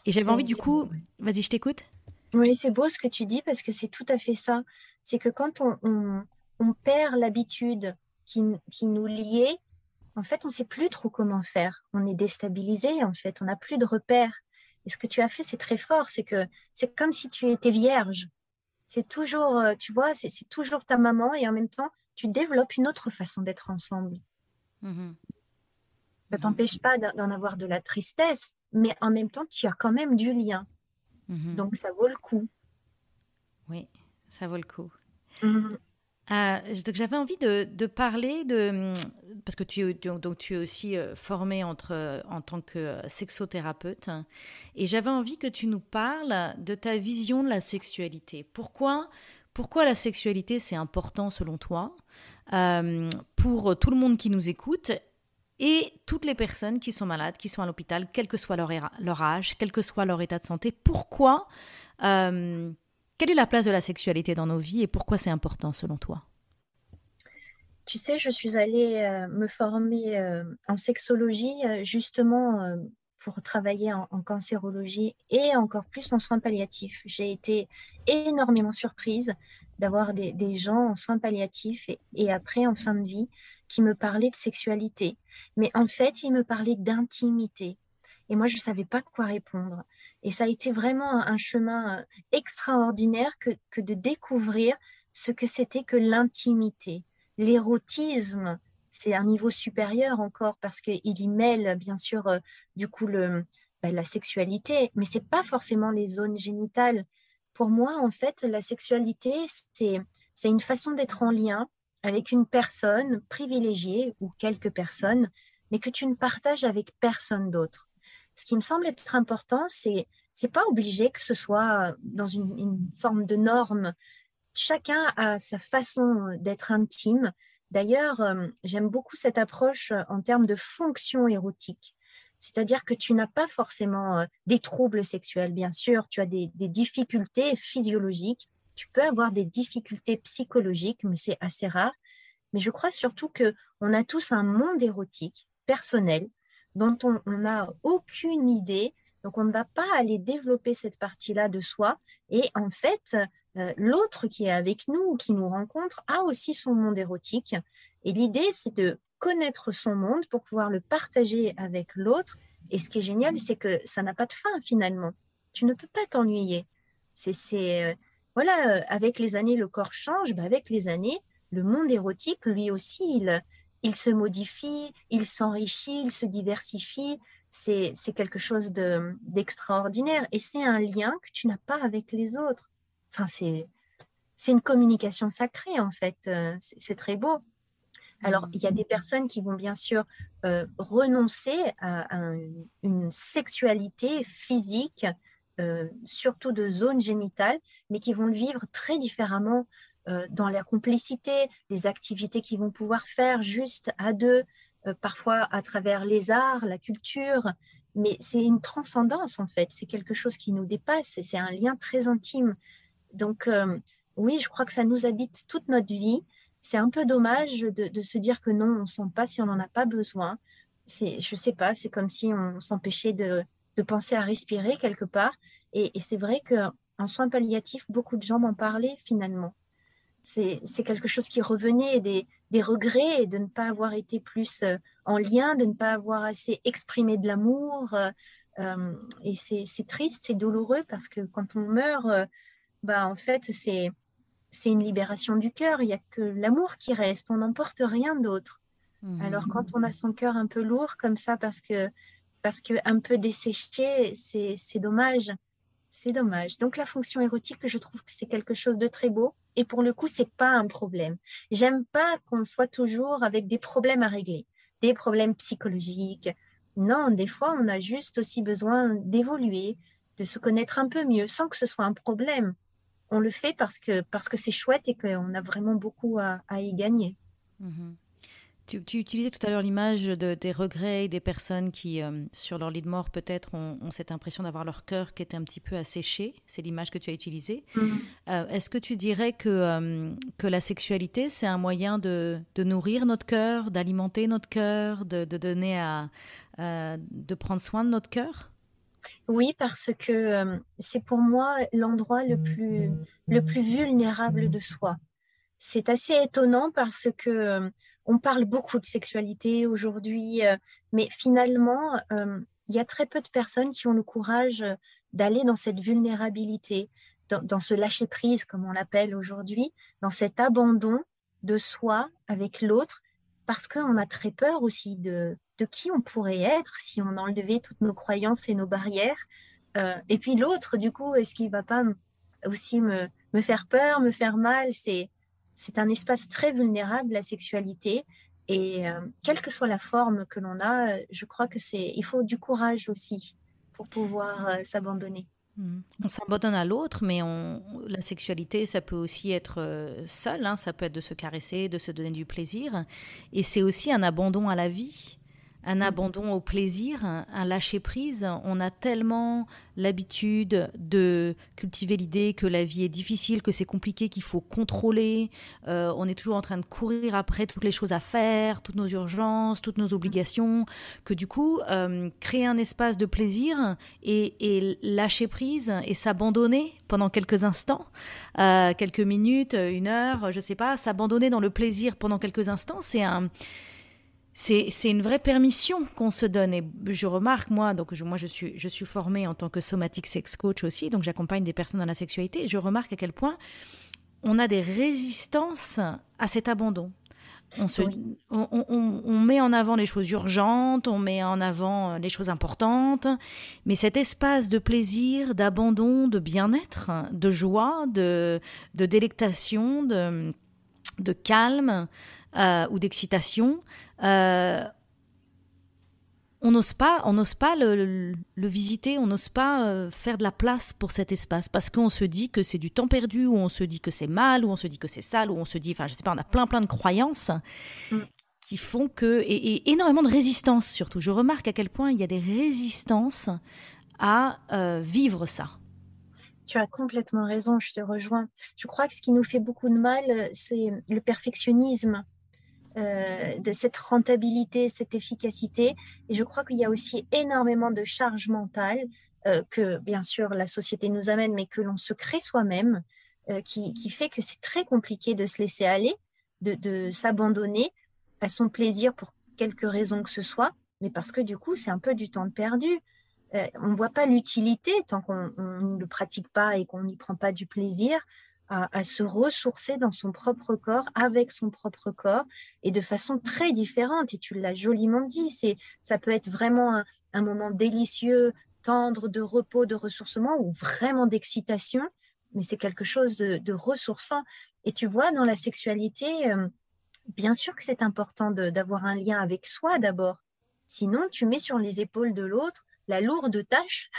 Et j'avais envie C'est, du c'est coup, vas-y, je t'écoute. Oui, c'est beau ce que tu dis parce que c'est tout à fait ça. C'est que quand on perd l'habitude qui nous liait, en fait, on ne sait plus trop comment faire. On est déstabilisé, en fait, on n'a plus de repères. Et ce que tu as fait, c'est très fort. C'est que c'est comme si tu étais vierge. C'est toujours, tu vois, c'est toujours ta maman et en même temps, tu développes une autre façon d'être ensemble. Mhm. Ça t'empêche pas d'en avoir de la tristesse, mais en même temps, tu as quand même du lien. Mhm. Donc, ça vaut le coup. Oui, ça vaut le coup. Mhm. Donc j'avais envie de parler parce que donc tu es aussi formée en tant que sexothérapeute, hein, et j'avais envie que tu nous parles de ta vision de la sexualité. Pourquoi la sexualité c'est important selon toi, pour tout le monde qui nous écoute et toutes les personnes qui sont malades, qui sont à l'hôpital, quel que soit leur âge, quel que soit leur état de santé. Euh, Quelle est la place de la sexualité dans nos vies et pourquoi c'est important selon toi? Tu sais, je suis allée me former en sexologie justement pour travailler en cancérologie et encore plus en soins palliatifs. J'ai été énormément surprise d'avoir des gens en soins palliatifs et après en fin de vie qui me parlaient de sexualité. Mais en fait, ils me parlaient d'intimité. Et moi, je ne savais pas quoi répondre. Et ça a été vraiment un chemin extraordinaire que de découvrir ce que c'était que l'intimité. L'érotisme, c'est un niveau supérieur encore parce qu'il y mêle bien sûr du coup la sexualité, mais c'est pas forcément les zones génitales. Pour moi, en fait, la sexualité, c'est une façon d'être en lien avec une personne privilégiée ou quelques personnes, mais que tu ne partages avec personne d'autre. Ce qui me semble être important, c'est pas obligé que ce soit dans une forme de norme. Chacun a sa façon d'être intime. D'ailleurs, j'aime beaucoup cette approche en termes de fonction érotique. C'est-à-dire que tu n'as pas forcément des troubles sexuels, bien sûr, tu as des difficultés physiologiques, tu peux avoir des difficultés psychologiques, mais c'est assez rare. Mais je crois surtout que on a tous un monde érotique personnel dont on n'a aucune idée. Donc, on ne va pas aller développer cette partie-là de soi. Et en fait, l'autre qui est avec nous, qui nous rencontre, a aussi son monde érotique. Et l'idée, c'est de connaître son monde pour pouvoir le partager avec l'autre. Et ce qui est génial, c'est que ça n'a pas de fin finalement. Tu ne peux pas t'ennuyer. Voilà, avec les années, le corps change. Ben, avec les années, le monde érotique, lui aussi, il se modifie, il s'enrichit, il se diversifie. C'est quelque chose d'extraordinaire et c'est un lien que tu n'as pas avec les autres. Enfin, c'est une communication sacrée, en fait. C'est très beau. Alors, Mhm. il y a des personnes qui vont bien sûr renoncer à une sexualité physique, surtout de zone génitale, mais qui vont le vivre très différemment dans la complicité, les activités qu'ils vont pouvoir faire juste à deux, parfois à travers les arts, la culture. Mais c'est une transcendance, en fait. C'est quelque chose qui nous dépasse et c'est un lien très intime. Donc, oui, je crois que ça nous habite toute notre vie. C'est un peu dommage de se dire que non, on ne sent pas si on n'en a pas besoin. Je sais pas, c'est comme si on s'empêchait de penser à respirer quelque part. Et c'est vrai qu'en soins palliatifs, beaucoup de gens m'en parlaient finalement. C'est quelque chose qui revenait, des regrets et de ne pas avoir été plus en lien, de ne pas avoir assez exprimé de l'amour. Et c'est triste, c'est douloureux parce que quand on meurt, bah, en fait, c'est une libération du cœur. Il n'y a que l'amour qui reste. On n'emporte rien d'autre. Alors, Mhm. quand on a son cœur un peu lourd comme ça, parce que un peu desséché, c'est dommage. C'est dommage. Donc, la fonction érotique, je trouve que c'est quelque chose de très beau. Et pour le coup, c'est pas un problème. J'aime pas qu'on soit toujours avec des problèmes à régler, des problèmes psychologiques. Non, des fois, on a juste aussi besoin d'évoluer, de se connaître un peu mieux, sans que ce soit un problème. On le fait parce que c'est chouette et qu'on a vraiment beaucoup à y gagner. Mhm. Tu utilisais tout à l'heure l'image des regrets et des personnes qui, sur leur lit de mort, peut-être ont cette impression d'avoir leur cœur qui était un petit peu asséché. C'est l'image que tu as utilisée. Mhm. Est-ce que tu dirais que la sexualité, c'est un moyen de nourrir notre cœur, d'alimenter notre cœur, de donner de prendre soin de notre cœur? Oui, parce que c'est pour moi l'endroit le plus vulnérable de soi. C'est assez étonnant parce que on parle beaucoup de sexualité aujourd'hui, mais finalement, il y a très peu de personnes qui ont le courage d'aller dans cette vulnérabilité, dans ce lâcher-prise, comme on l'appelle aujourd'hui, dans cet abandon de soi avec l'autre, parce qu'on a très peur aussi de qui on pourrait être si on enlevait toutes nos croyances et nos barrières. Et puis l'autre, du coup, est-ce qu'il ne va pas aussi me faire peur, me faire mal? C'est un espace très vulnérable, la sexualité. Et quelle que soit la forme que l'on a, je crois il faut du courage aussi pour pouvoir s'abandonner. On s'abandonne à l'autre, mais la sexualité, ça peut aussi être seul, hein, ça peut être de se caresser, de se donner du plaisir. Et c'est aussi un abandon à la vie, un abandon au plaisir, un lâcher-prise. On a tellement l'habitude de cultiver l'idée que la vie est difficile, que c'est compliqué, qu'il faut contrôler. On est toujours en train de courir après toutes les choses à faire, toutes nos urgences, toutes nos obligations, que du coup, créer un espace de plaisir et lâcher prise et s'abandonner pendant quelques instants, quelques minutes, une heure, je sais pas, s'abandonner dans le plaisir pendant quelques instants, c'est une vraie permission qu'on se donne. Et je remarque, moi, je suis formée en tant que somatic sex coach aussi, donc j'accompagne des personnes dans la sexualité, et je remarque à quel point on a des résistances à cet abandon. Oui. On met en avant les choses urgentes, on met en avant les choses importantes, mais cet espace de plaisir, d'abandon, de bien-être, de joie, de délectation, de calme ou d'excitation, on n'ose pas le visiter, on n'ose pas faire de la place pour cet espace parce qu'on se dit que c'est du temps perdu, ou on se dit que c'est mal, ou on se dit que c'est sale, ou on se dit, enfin je sais pas, on a plein de croyances Mm. qui font que, et énormément de résistance surtout. Je remarque à quel point il y a des résistances à vivre ça. Tu as complètement raison, je te rejoins. Je crois que ce qui nous fait beaucoup de mal, c'est le perfectionnisme, de cette rentabilité, cette efficacité. Et je crois qu'il y a aussi énormément de charge mentale que, bien sûr, la société nous amène, mais que l'on se crée soi-même, qui fait que c'est très compliqué de se laisser aller, de s'abandonner à son plaisir pour quelque raison que ce soit, mais parce que du coup, c'est un peu du temps de perdu. On ne voit pas l'utilité tant qu'on ne le pratique pas et qu'on n'y prend pas du plaisir à se ressourcer dans son propre corps, avec son propre corps, et de façon très différente. Et tu l'as joliment dit, ça peut être vraiment un moment délicieux, tendre, de repos, de ressourcement, ou vraiment d'excitation, mais c'est quelque chose de ressourçant. Et tu vois, dans la sexualité, bien sûr que c'est important d'avoir un lien avec soi d'abord. Sinon, tu mets sur les épaules de l'autre la lourde tâche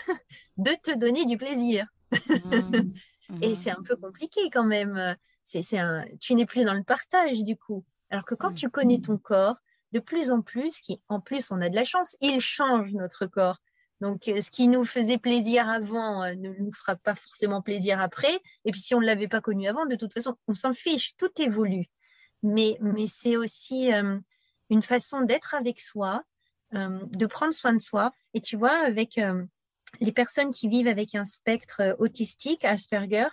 de te donner du plaisir. Mmh. Et Mmh. c'est un peu compliqué quand même. Tu n'es plus dans le partage du coup. Alors que quand Mmh. tu connais ton corps, de plus en plus, en plus on a de la chance, il change notre corps. Donc ce qui nous faisait plaisir avant ne nous fera pas forcément plaisir après. Et puis si on ne l'avait pas connu avant, de toute façon, on s'en fiche, tout évolue. Mais c'est aussi une façon d'être avec soi, de prendre soin de soi. Et tu vois, avec les personnes qui vivent avec un spectre autistique, Asperger,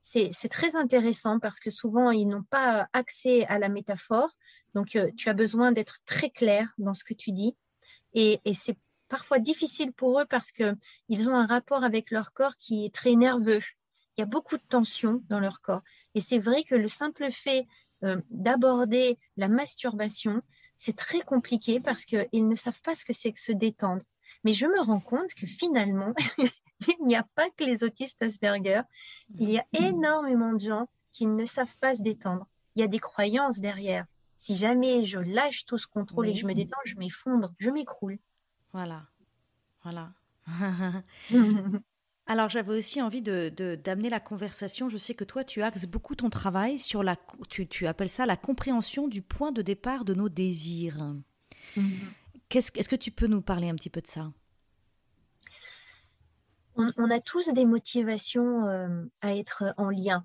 c'est très intéressant parce que souvent, ils n'ont pas accès à la métaphore. Donc, tu as besoin d'être très clair dans ce que tu dis. Et c'est parfois difficile pour eux parce qu'ils ont un rapport avec leur corps qui est très nerveux. Il y a beaucoup de tension dans leur corps. Et c'est vrai que le simple fait d'aborder la masturbation, c'est très compliqué parce qu'ils ne savent pas ce que c'est que se détendre. Mais je me rends compte que finalement, il n'y a pas que les autistes Asperger. Il y a énormément de gens qui ne savent pas se détendre. Il y a des croyances derrière. Si jamais je lâche tout ce contrôle et que je Oui, me détends, je m'effondre, je m'écroule. voilà, voilà. Alors, j'avais aussi envie d'amener la conversation. Je sais que toi, tu axes beaucoup ton travail sur tu appelles ça la compréhension du point de départ de nos désirs. Est-ce que tu peux nous parler un petit peu de ça? On a tous des motivations à être en lien.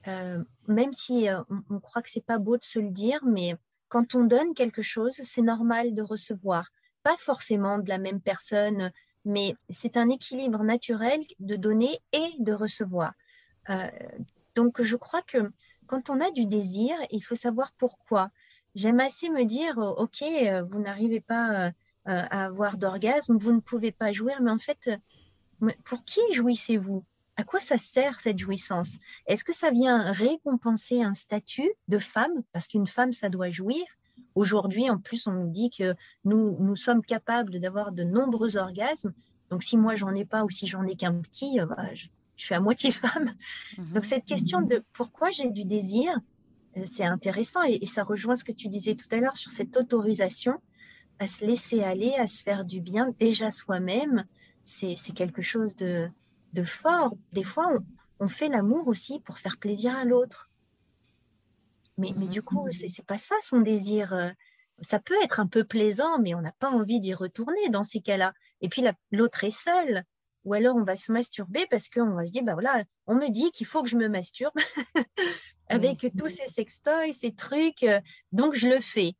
Même si on croit que c'est pas beau de se le dire, mais quand on donne quelque chose, c'est normal de recevoir. Pas forcément de la même personne, mais c'est un équilibre naturel de donner et de recevoir. Euh, donc, je crois que quand on a du désir, il faut savoir pourquoi. J'aime assez me dire, OK, vous n'arrivez pas à avoir d'orgasme, vous ne pouvez pas jouir, mais en fait, mais pour qui jouissez-vous? À quoi ça sert cette jouissance? Est-ce que ça vient récompenser un statut de femme, parce qu'une femme, ça doit jouir, Aujourd'hui, en plus, on nous dit que nous sommes capables d'avoir de nombreux orgasmes. Donc, si moi, j'en ai pas ou si j'en ai qu'un petit, je suis à moitié femme. Donc, cette question de pourquoi j'ai du désir, c'est intéressant et ça rejoint ce que tu disais tout à l'heure sur cette autorisation à se laisser aller, à se faire du bien déjà soi-même. C'est quelque chose de fort. Des fois, on fait l'amour aussi pour faire plaisir à l'autre. Mais du coup, c'est pas ça son désir. Ça peut être un peu plaisant, mais on n'a pas envie d'y retourner dans ces cas-là. Et puis l'autre est seul. Ou alors on va se masturber parce qu'on va se dire, bah voilà, on me dit qu'il faut que je me masturbe avec tous ces sextoys, ces trucs, donc je le fais.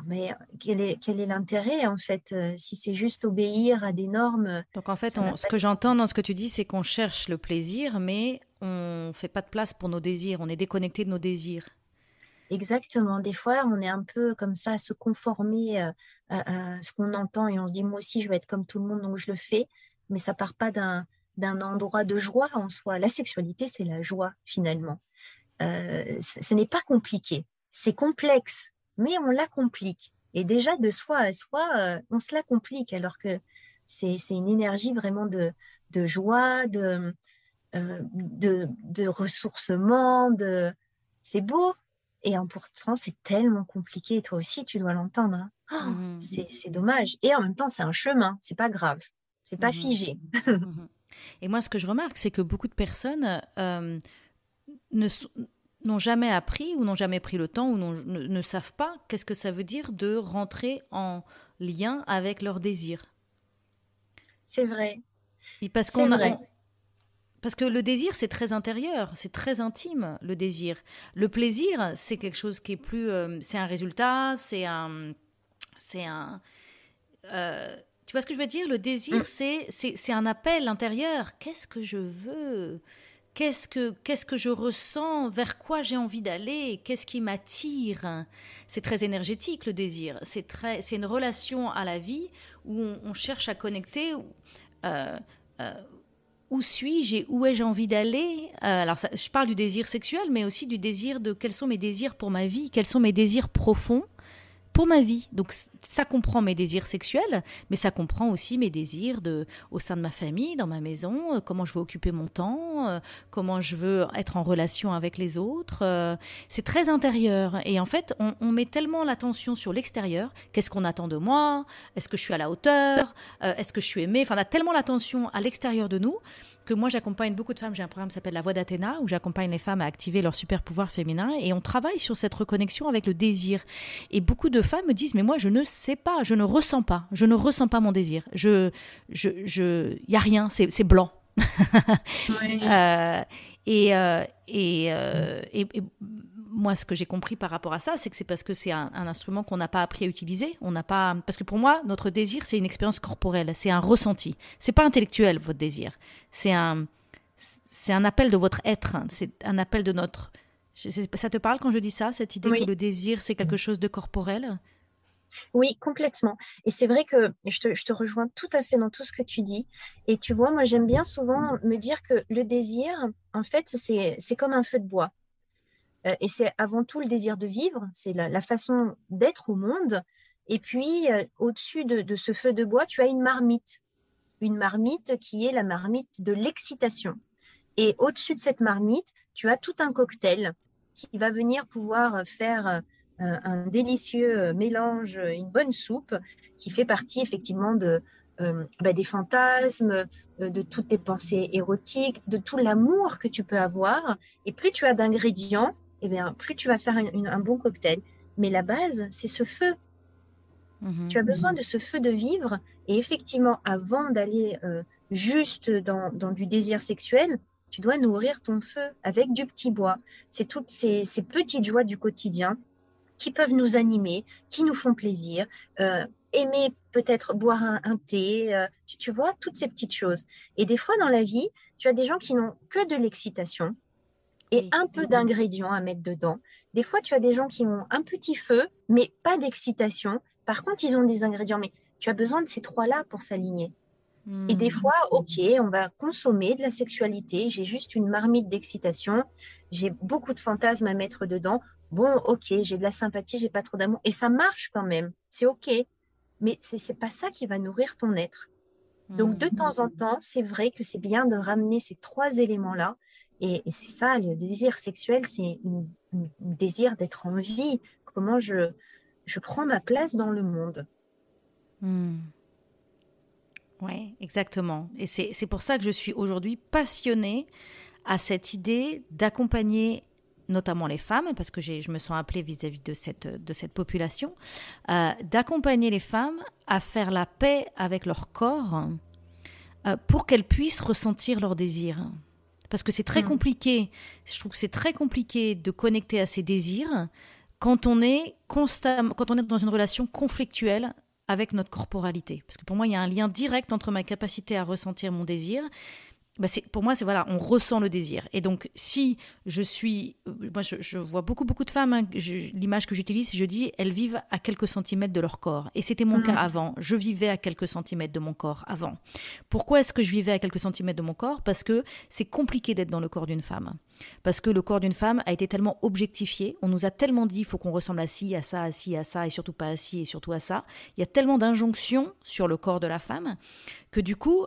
Mais quel est l'intérêt en fait si c'est juste obéir à des normes, Donc en fait, ça n'a ce pas que de j'entends sens. dans ce que tu dis, c'est qu'on cherche le plaisir, mais on ne fait pas de place pour nos désirs, on est déconnecté de nos désirs. Exactement. Des fois, on est un peu comme ça à se conformer à ce qu'on entend et on se dit, moi aussi, je vais être comme tout le monde, donc je le fais. Mais ça part pas d'un endroit de joie en soi. La sexualité, c'est la joie finalement. Ce n'est pas compliqué. C'est complexe, mais on la complique. Et déjà, de soi à soi, on se la complique alors que c'est une énergie vraiment de joie, de ressourcement, c'est beau. Et pourtant, c'est tellement compliqué. Et toi aussi, tu dois l'entendre. Hein. Oh, Mhm, c'est dommage. Et en même temps, c'est un chemin. C'est pas grave. C'est pas mhm, figé. mhm. Et moi, ce que je remarque, c'est que beaucoup de personnes ne s- n'ont jamais appris ou n'ont jamais pris le temps ou ne savent pas qu'est-ce que ça veut dire de rentrer en lien avec leurs désirs. C'est vrai. Et parce C'est vrai. parce que le désir, c'est très intérieur, c'est très intime, le désir. Le plaisir, c'est quelque chose qui est plus... c'est un résultat, c'est un... tu vois ce que je veux dire? Le désir, Mm. c'est un appel intérieur. Qu'est-ce que je veux? Qu'est-ce que je ressens? Vers quoi j'ai envie d'aller? Qu'est-ce qui m'attire? C'est très énergétique, le désir. C'est une relation à la vie où on cherche à connecter. Euh, euh, où suis-je et où ai-je envie d'aller? Alors, je parle du désir sexuel, mais aussi du désir de quels sont mes désirs pour ma vie, quels sont mes désirs profonds pour ma vie. Donc ça comprend mes désirs sexuels, mais ça comprend aussi mes désirs au sein de ma famille, dans ma maison, comment je veux occuper mon temps, comment je veux être en relation avec les autres. C'est très intérieur. Et en fait, on met tellement l'attention sur l'extérieur. Qu'est-ce qu'on attend de moi? Est-ce que je suis à la hauteur? Est-ce que je suis aimée? Enfin, on a tellement l'attention à l'extérieur de nous que moi j'accompagne beaucoup de femmes. J'ai un programme qui s'appelle La Voix d'Athéna où j'accompagne les femmes à activer leur super pouvoir féminin et on travaille sur cette reconnexion avec le désir. Et beaucoup de femmes me disent mais moi je ne sais pas, je ne ressens pas, mon désir. Y a rien, c'est blanc. Ouais. Euh, et moi, ce que j'ai compris par rapport à ça, c'est que c'est parce que c'est un instrument qu'on n'a pas appris à utiliser. On n'a pas, parce que pour moi, notre désir, c'est une expérience corporelle, c'est un ressenti. C'est pas intellectuel votre désir. C'est un, c'est un appel de votre être. C'est un appel de notre. Ça te parle quand je dis ça, cette idée que Oui. le désir, c'est quelque chose de corporel? Oui, complètement. Et c'est vrai que je te rejoins tout à fait dans tout ce que tu dis. Et tu vois, moi, j'aime bien souvent me dire que le désir, en fait, c'est comme un feu de bois. Et c'est avant tout le désir de vivre, c'est la façon d'être au monde. Et puis, au-dessus de ce feu de bois, tu as une marmite qui est la marmite de l'excitation. Et au-dessus de cette marmite, tu as tout un cocktail qui va venir pouvoir faire un délicieux mélange, une bonne soupe qui fait partie effectivement des fantasmes, de toutes tes pensées érotiques, de tout l'amour que tu peux avoir. Et plus tu as d'ingrédients, eh bien, plus tu vas faire un bon cocktail. Mais la base, c'est ce feu. Tu Mhm. as besoin de ce feu de vivre. Et effectivement, avant d'aller juste dans du désir sexuel, tu dois nourrir ton feu avec du petit bois. C'est toutes ces petites joies du quotidien qui peuvent nous animer, qui nous font plaisir. Aimer peut-être boire un thé, tu vois, toutes ces petites choses. Et des fois dans la vie, tu as des gens qui n'ont que de l'excitation et Oui. un peu d'ingrédients à mettre dedans. Des fois, tu as des gens qui ont un petit feu, mais pas d'excitation. Par contre, ils ont des ingrédients, mais tu as besoin de ces trois-là pour s'aligner. Et des Hmm. fois, ok, on va consommer de la sexualité. J'ai juste une marmite d'excitation. J'ai beaucoup de fantasmes à mettre dedans. bon, ok, j'ai de la sympathie, j'ai pas trop d'amour, et ça marche quand même, c'est ok, mais c'est pas ça qui va nourrir ton être. Donc, de temps en temps, c'est vrai que c'est bien de ramener ces trois éléments-là. Et c'est ça, le désir sexuel, c'est un désir d'être en vie. Comment je prends ma place dans le monde. Oui, exactement. Et c'est pour ça que je suis aujourd'hui passionnée à cette idée d'accompagner notamment les femmes, parce que je me sens appelée vis-à-vis de cette population, d'accompagner les femmes à faire la paix avec leur corps pour qu'elles puissent ressentir leurs désirs. Parce que c'est très compliqué, je trouve que c'est très compliqué de connecter à ses désirs quand on est quand on est dans une relation conflictuelle avec notre corporalité. Parce que pour moi, il y a un lien direct entre ma capacité à ressentir mon désir. Bah pour moi, c'est voilà, on ressent le désir. Et donc, si je suis, moi, je vois beaucoup de femmes. Hein, l'image que j'utilise, je dis, elles vivent à quelques centimètres de leur corps. Et c'était mon cas avant. Je vivais à quelques centimètres de mon corps avant. Pourquoi est-ce que je vivais à quelques centimètres de mon corps? Parce que c'est compliqué d'être dans le corps d'une femme. Parce que le corps d'une femme a été tellement objectifié. On nous a tellement dit, il faut qu'on ressemble à ci, à ça, et surtout pas à ci, et surtout à ça. Il y a tellement d'injonctions sur le corps de la femme que du coup,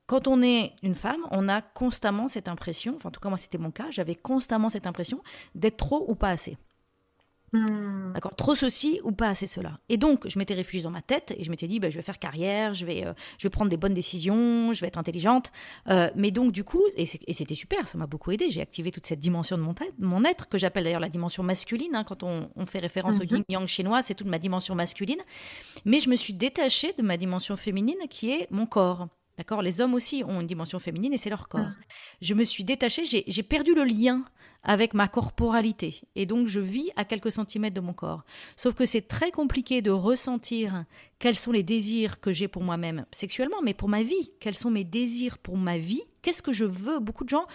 quand on est une femme, on a constamment cette impression, enfin en tout cas moi c'était mon cas, j'avais constamment cette impression d'être trop ou pas assez. D'accord, trop ceci ou pas assez cela. Et donc je m'étais réfugiée dans ma tête et je m'étais dit je vais faire carrière, je vais prendre des bonnes décisions, je vais être intelligente. Mais donc du coup, et c'était super, ça m'a beaucoup aidé, j'ai activé toute cette dimension de mon être, que j'appelle d'ailleurs la dimension masculine, hein, quand on fait référence au yin-yang chinois, c'est toute ma dimension masculine. Mais je me suis détachée de ma dimension féminine qui est mon corps. D'accord. Les hommes aussi ont une dimension féminine et c'est leur corps. Je me suis détachée, j'ai perdu le lien avec ma corporalité. Et donc, je vis à quelques centimètres de mon corps. Sauf que c'est très compliqué de ressentir quels sont les désirs que j'ai pour moi-même sexuellement, mais pour ma vie. Quels sont mes désirs pour ma vie? Qu'est-ce que je veux? Beaucoup de gens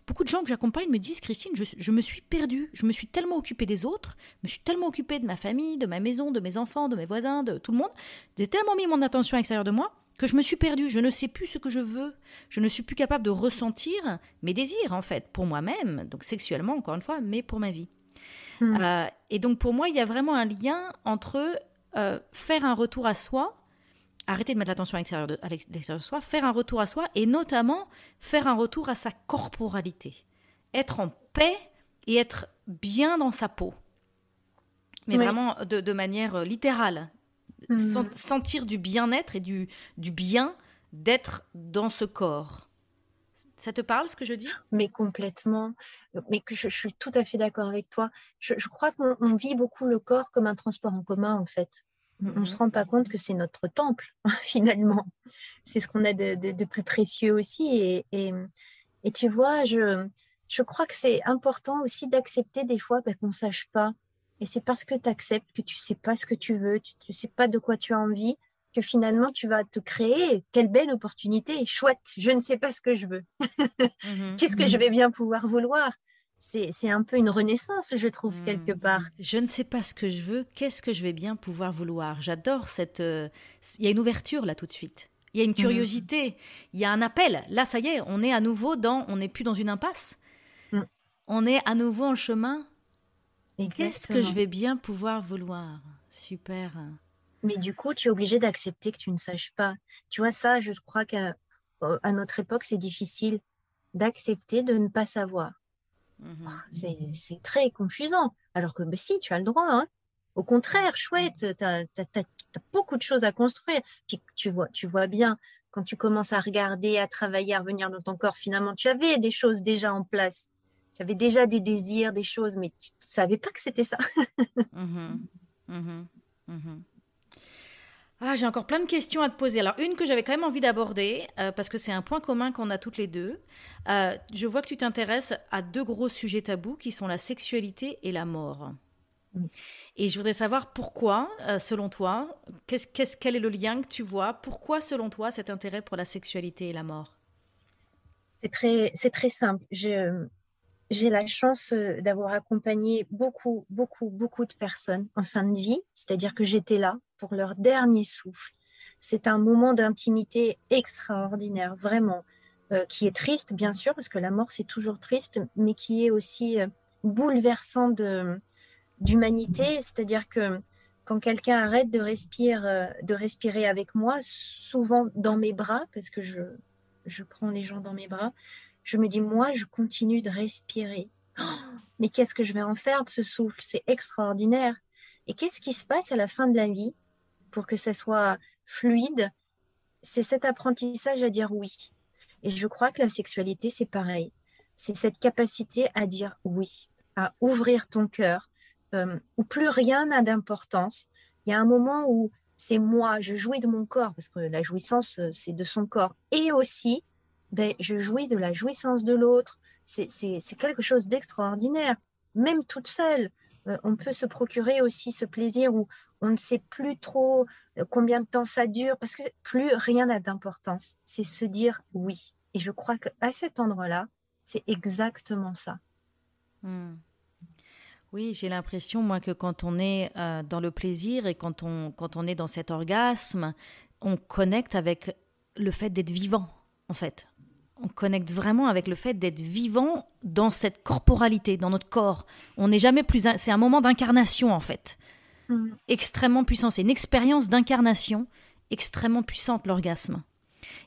que j'accompagne me disent, Christine, je me suis perdue. Je me suis tellement occupée des autres, je me suis tellement occupée de ma famille, de ma maison, de mes enfants, de mes voisins, de tout le monde. J'ai tellement mis mon attention à l'extérieur de moi que je me suis perdue, je ne sais plus ce que je veux, je ne suis plus capable de ressentir mes désirs en fait, pour moi-même, donc sexuellement encore une fois, mais pour ma vie. Et donc pour moi, il y a vraiment un lien entre faire un retour à soi, arrêter de mettre l'attention à l'extérieur de soi, faire un retour à soi et notamment faire un retour à sa corporalité. Être en paix et être bien dans sa peau. Mais vraiment de manière littérale. Sentir du bien-être et du bien d'être dans ce corps. Ça te parle ce que je dis? Mais complètement. Mais que je suis tout à fait d'accord avec toi. Je crois qu'on vit beaucoup le corps comme un transport en commun, en fait. On ne se rend pas compte que c'est notre temple, finalement. C'est ce qu'on a de plus précieux aussi. Et tu vois, je crois que c'est important aussi d'accepter des fois qu'on ne sache pas. Et c'est parce que tu acceptes que tu ne sais pas ce que tu veux, tu ne sais pas de quoi tu as envie, que finalement tu vas te créer. Quelle belle opportunité, chouette, je ne sais pas ce que je veux. Qu'est-ce que je vais bien pouvoir vouloir? C'est un peu une renaissance, je trouve, quelque part. Je ne sais pas ce que je veux, qu'est-ce que je vais bien pouvoir vouloir? J'adore cette... Il y a une ouverture là tout de suite. Il y a une curiosité, il y a un appel. Là, ça y est, on est à nouveau on n'est plus dans une impasse. On est à nouveau en chemin. Exactement. Qu'est-ce que je vais bien pouvoir vouloir? Super. Mais du coup, tu es obligé d'accepter que tu ne saches pas. Tu vois, ça, je crois qu'à notre époque, c'est difficile d'accepter de ne pas savoir. C'est très confusant. Alors que, si, tu as le droit. Hein. Au contraire, chouette, tu as beaucoup de choses à construire. Puis tu vois bien, quand tu commences à regarder, à travailler, à revenir dans ton corps, finalement, tu avais des choses déjà en place. Tu avais déjà des désirs, des choses, mais tu ne savais pas que c'était ça. Ah, j'ai encore plein de questions à te poser. Alors, une que j'avais quand même envie d'aborder, parce que c'est un point commun qu'on a toutes les deux. Je vois que tu t'intéresses à deux gros sujets tabous qui sont la sexualité et la mort. Et je voudrais savoir pourquoi, selon toi, quel est le lien que tu vois? Pourquoi, selon toi, cet intérêt pour la sexualité et la mort? C'est très simple. J'ai la chance d'avoir accompagné beaucoup, beaucoup, beaucoup de personnes en fin de vie, c'est-à-dire que j'étais là pour leur dernier souffle. C'est un moment d'intimité extraordinaire, vraiment, qui est triste, bien sûr, parce que la mort, c'est toujours triste, mais qui est aussi bouleversant d'humanité, c'est-à-dire que quand quelqu'un arrête de respirer avec moi, souvent dans mes bras, parce que je prends les gens dans mes bras, je me dis, moi, je continue de respirer. Oh, mais qu'est-ce que je vais en faire de ce souffle? C'est extraordinaire. Et qu'est-ce qui se passe à la fin de la vie pour que ça soit fluide? C'est cet apprentissage à dire oui. Et je crois que la sexualité, c'est pareil. C'est cette capacité à dire oui, à ouvrir ton cœur, où plus rien n'a d'importance. Il y a un moment où c'est moi, je jouis de mon corps, parce que la jouissance, c'est de son corps. Et aussi, ben, je jouis de la jouissance de l'autre. C'est quelque chose d'extraordinaire. Même toute seule, on peut se procurer aussi ce plaisir où on ne sait plus trop combien de temps ça dure, parce que plus rien n'a d'importance. C'est se dire oui. Et je crois qu'à cet endroit-là, c'est exactement ça. Hmm. Oui, j'ai l'impression, moi, que quand on est dans le plaisir et quand on est dans cet orgasme, on connecte avec le fait d'être vivant, en fait. On connecte vraiment avec le fait d'être vivant dans cette corporalité, dans notre corps. On n'est jamais plus... C'est un moment d'incarnation, en fait. Mm. Extrêmement puissant. C'est une expérience d'incarnation extrêmement puissante, l'orgasme.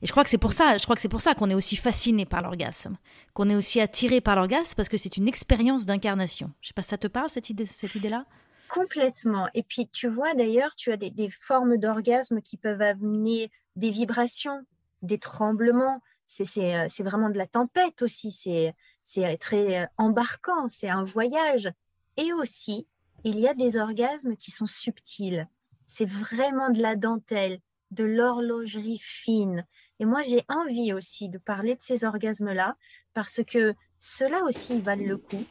Et je crois que c'est pour ça qu'on est aussi fasciné par l'orgasme, qu'on est aussi attiré par l'orgasme, parce que c'est une expérience d'incarnation. Je ne sais pas si ça te parle, cette idée-là? Complètement. Et puis, tu vois, d'ailleurs, tu as des formes d'orgasme qui peuvent amener des vibrations, des tremblements. C'est vraiment de la tempête aussi. C'est très embarquant. C'est un voyage. Et aussi, il y a des orgasmes qui sont subtils. C'est vraiment de la dentelle, de l'horlogerie fine. Et moi, j'ai envie aussi de parler de ces orgasmes-là parce que ceux-là aussi, ils valent le coup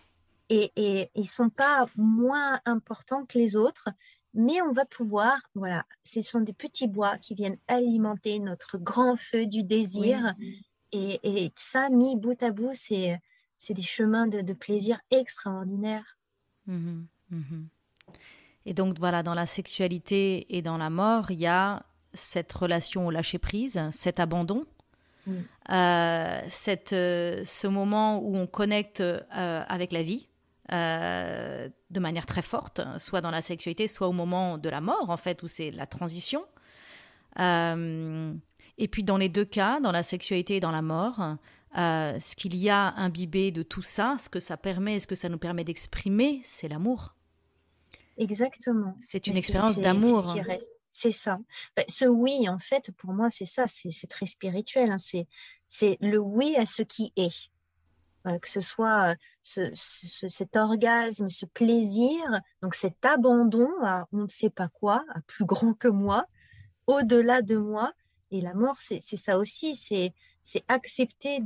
et ils ne sont pas moins importants que les autres, mais on va pouvoir, voilà, ce sont des petits bois qui viennent alimenter notre grand feu du désir. Oui. Et ça, mis bout à bout, c'est des chemins de plaisir extraordinaires. Mhm, mhm. Et donc, voilà, dans la sexualité et dans la mort, il y a cette relation au lâcher-prise, cet abandon, Mm. ce moment où on connecte avec la vie de manière très forte, soit dans la sexualité, soit au moment de la mort, en fait, où c'est la transition. Et puis dans les deux cas, dans la sexualité et dans la mort, ce qu'il y a imbibé de tout ça, ce que ça permet, ce que ça nous permet d'exprimer, c'est l'amour. Exactement. C'est Mais une expérience c'est ce d'amour. qui reste. C'est ça. Ben, ce oui, en fait, pour moi, c'est ça. C'est très spirituel, hein. C'est le oui à ce qui est. Que ce soit cet orgasme, ce plaisir, donc cet abandon à on ne sait pas quoi, à plus grand que moi, au-delà de moi. Et la mort, c'est ça aussi. C'est accepter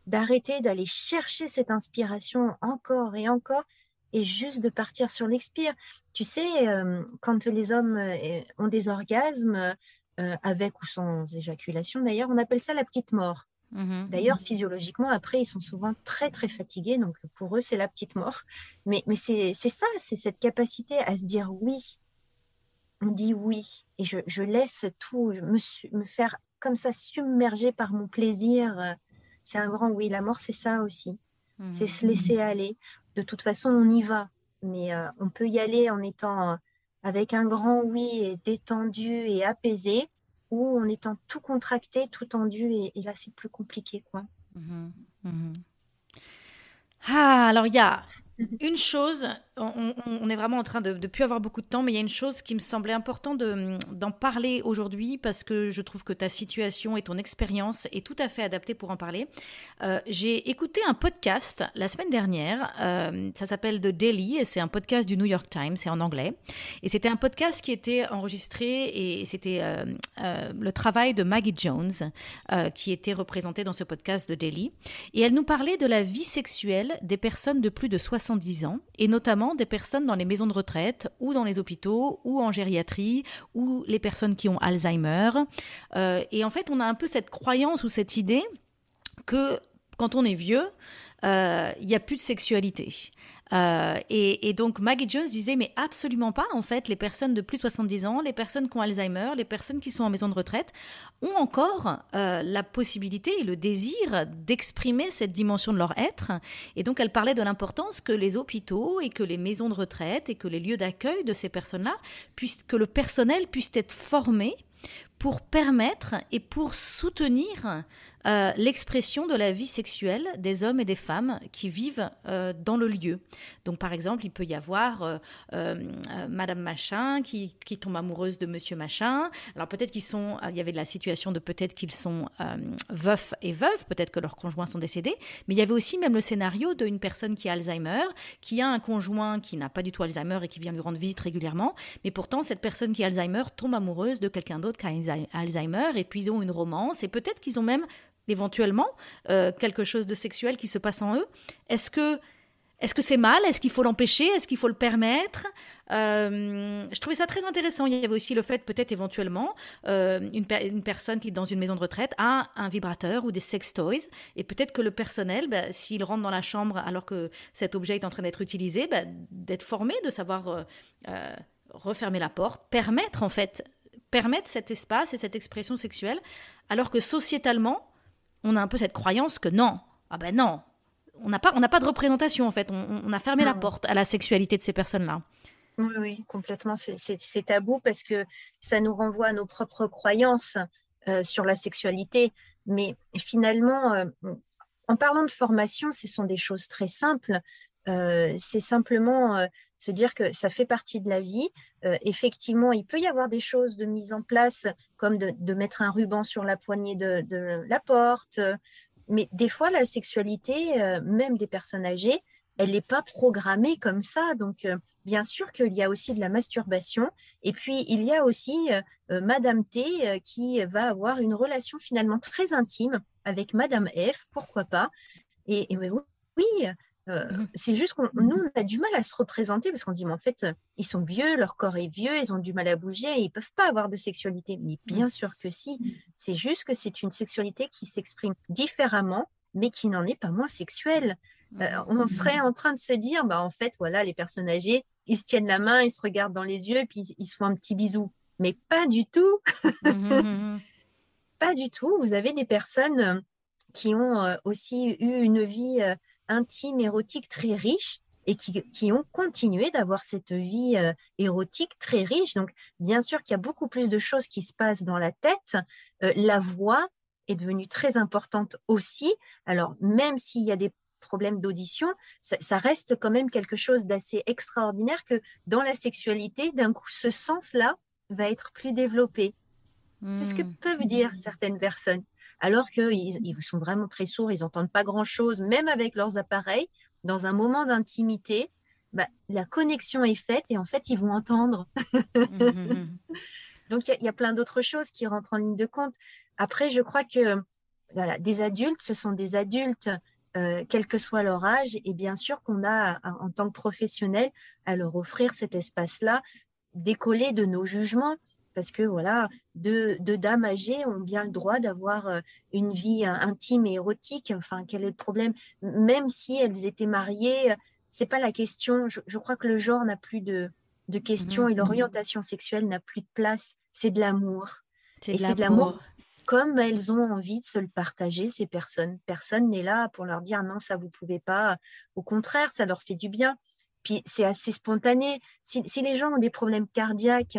d'arrêter d'aller chercher cette inspiration encore et encore et juste de partir sur l'expire. Tu sais, quand les hommes ont des orgasmes, avec ou sans éjaculation d'ailleurs, on appelle ça la petite mort. Mhm. D'ailleurs, physiologiquement, après, ils sont souvent très, très fatigués. Donc, pour eux, c'est la petite mort. Mais c'est ça, c'est cette capacité à se dire oui. On dit oui. Et je laisse tout me faire comme ça submerger par mon plaisir. C'est un grand oui. La mort, c'est ça aussi. C'est Mhm. se laisser aller. De toute façon, on y va. Mais on peut y aller en étant avec un grand oui et détendu et apaisé, ou en étant tout contracté, tout tendu. Et là, c'est plus compliqué, quoi. Mhm. Mhm. Ah, alors il y a une chose, on est vraiment en train de plus avoir beaucoup de temps, mais il y a une chose qui me semblait important d'en parler aujourd'hui parce que je trouve que ta situation et ton expérience est tout à fait adaptée pour en parler. J'ai écouté un podcast la semaine dernière, ça s'appelle The Daily et c'est un podcast du New York Times, c'est en anglais. Et c'était un podcast qui était enregistré et c'était le travail de Maggie Jones qui était représenté dans ce podcast The Daily. Et elle nous parlait de la vie sexuelle des personnes de plus de 70 ans, et notamment des personnes dans les maisons de retraite, ou dans les hôpitaux, ou en gériatrie, ou les personnes qui ont Alzheimer. Et en fait, on a un peu cette croyance ou cette idée que quand on est vieux, il n'y a plus de sexualité. Et donc Maggie Jones disait, mais absolument pas, en fait, les personnes de plus de 70 ans, les personnes qui ont Alzheimer, les personnes qui sont en maison de retraite, ont encore la possibilité et le désir d'exprimer cette dimension de leur être. Et donc elle parlait de l'importance que les hôpitaux et que les maisons de retraite et que les lieux d'accueil de ces personnes-là, que le personnel puisse être formé pour permettre et pour soutenir l'expression de la vie sexuelle des hommes et des femmes qui vivent dans le lieu. Donc, par exemple, il peut y avoir Madame Machin qui tombe amoureuse de Monsieur Machin. Alors, peut-être il y avait de la situation de peut-être qu'ils sont veufs et veuves, peut-être que leurs conjoints sont décédés, mais il y avait aussi même le scénario d'une personne qui a Alzheimer, qui a un conjoint qui n'a pas du tout Alzheimer et qui vient lui rendre visite régulièrement, mais pourtant, cette personne qui a Alzheimer tombe amoureuse de quelqu'un d'autre qui a Alzheimer, et puis ils ont une romance, et peut-être qu'ils ont même éventuellement quelque chose de sexuel qui se passe en eux. Est-ce que c'est mal? Est-ce qu'il faut l'empêcher? Est-ce qu'il faut le permettre? Je trouvais ça très intéressant. Il y avait aussi le fait, peut-être éventuellement, une personne qui est dans une maison de retraite a un vibrateur ou des sex toys, et peut-être que le personnel, s'il rentre dans la chambre alors que cet objet est en train d'être utilisé, d'être formé, de savoir refermer la porte, permettre cet espace et cette expression sexuelle, alors que sociétalement, on a un peu cette croyance que non, non, on n'a pas de représentation en fait, on a fermé la porte à la sexualité de ces personnes-là. Oui, oui, complètement, c'est tabou parce que ça nous renvoie à nos propres croyances sur la sexualité. Mais finalement, en parlant de formation, ce sont des choses très simples. C'est simplement se dire que ça fait partie de la vie. Effectivement, il peut y avoir des choses de mise en place, comme de mettre un ruban sur la poignée de la porte. Mais des fois, la sexualité, même des personnes âgées, elle n'est pas programmée comme ça. Donc, bien sûr qu'il y a aussi de la masturbation. Et puis, il y a aussi Madame T qui va avoir une relation finalement très intime avec Madame F, pourquoi pas. Et oui, oui, c'est juste qu'on nous, on a du mal à se représenter parce qu'on se dit, mais en fait, ils sont vieux, leur corps est vieux, ils ont du mal à bouger, et ils ne peuvent pas avoir de sexualité. Mais bien sûr que si. C'est juste que c'est une sexualité qui s'exprime différemment, mais qui n'en est pas moins sexuelle. On serait en train de se dire, en fait, voilà, les personnes âgées, ils se tiennent la main, ils se regardent dans les yeux, puis ils se font un petit bisou. Mais pas du tout. Pas du tout. Vous avez des personnes qui ont aussi eu une vie intime, érotique très riche et qui ont continué d'avoir cette vie érotique très riche. Donc, bien sûr qu'il y a beaucoup plus de choses qui se passent dans la tête. La voix est devenue très importante aussi. Alors, même s'il y a des problèmes d'audition, ça reste quand même quelque chose d'assez extraordinaire que dans la sexualité, d'un coup, ce sens-là va être plus développé. C'est ce que peuvent dire certaines personnes. Alors qu'ils sont vraiment très sourds, ils n'entendent pas grand-chose, même avec leurs appareils. Dans un moment d'intimité, la connexion est faite et en fait, ils vont entendre. Donc, il y a plein d'autres choses qui rentrent en ligne de compte. Après, je crois que voilà, des adultes, ce sont des adultes, quel que soit leur âge, et bien sûr qu'on a, en tant que professionnel, à leur offrir cet espace-là, décoller de nos jugements. Parce que voilà, deux dames âgées ont bien le droit d'avoir une vie intime et érotique. Enfin, quel est le problème? Même si elles étaient mariées, c'est pas la question. Je crois que le genre n'a plus de question et l'orientation sexuelle n'a plus de place. C'est de l'amour. C'est Et de c'est de l'amour l'amour. comme elles ont envie de se le partager, ces personnes. Personne n'est là pour leur dire non, ça vous pouvez pas. Au contraire, ça leur fait du bien. Puis c'est assez spontané. Si les gens ont des problèmes cardiaques,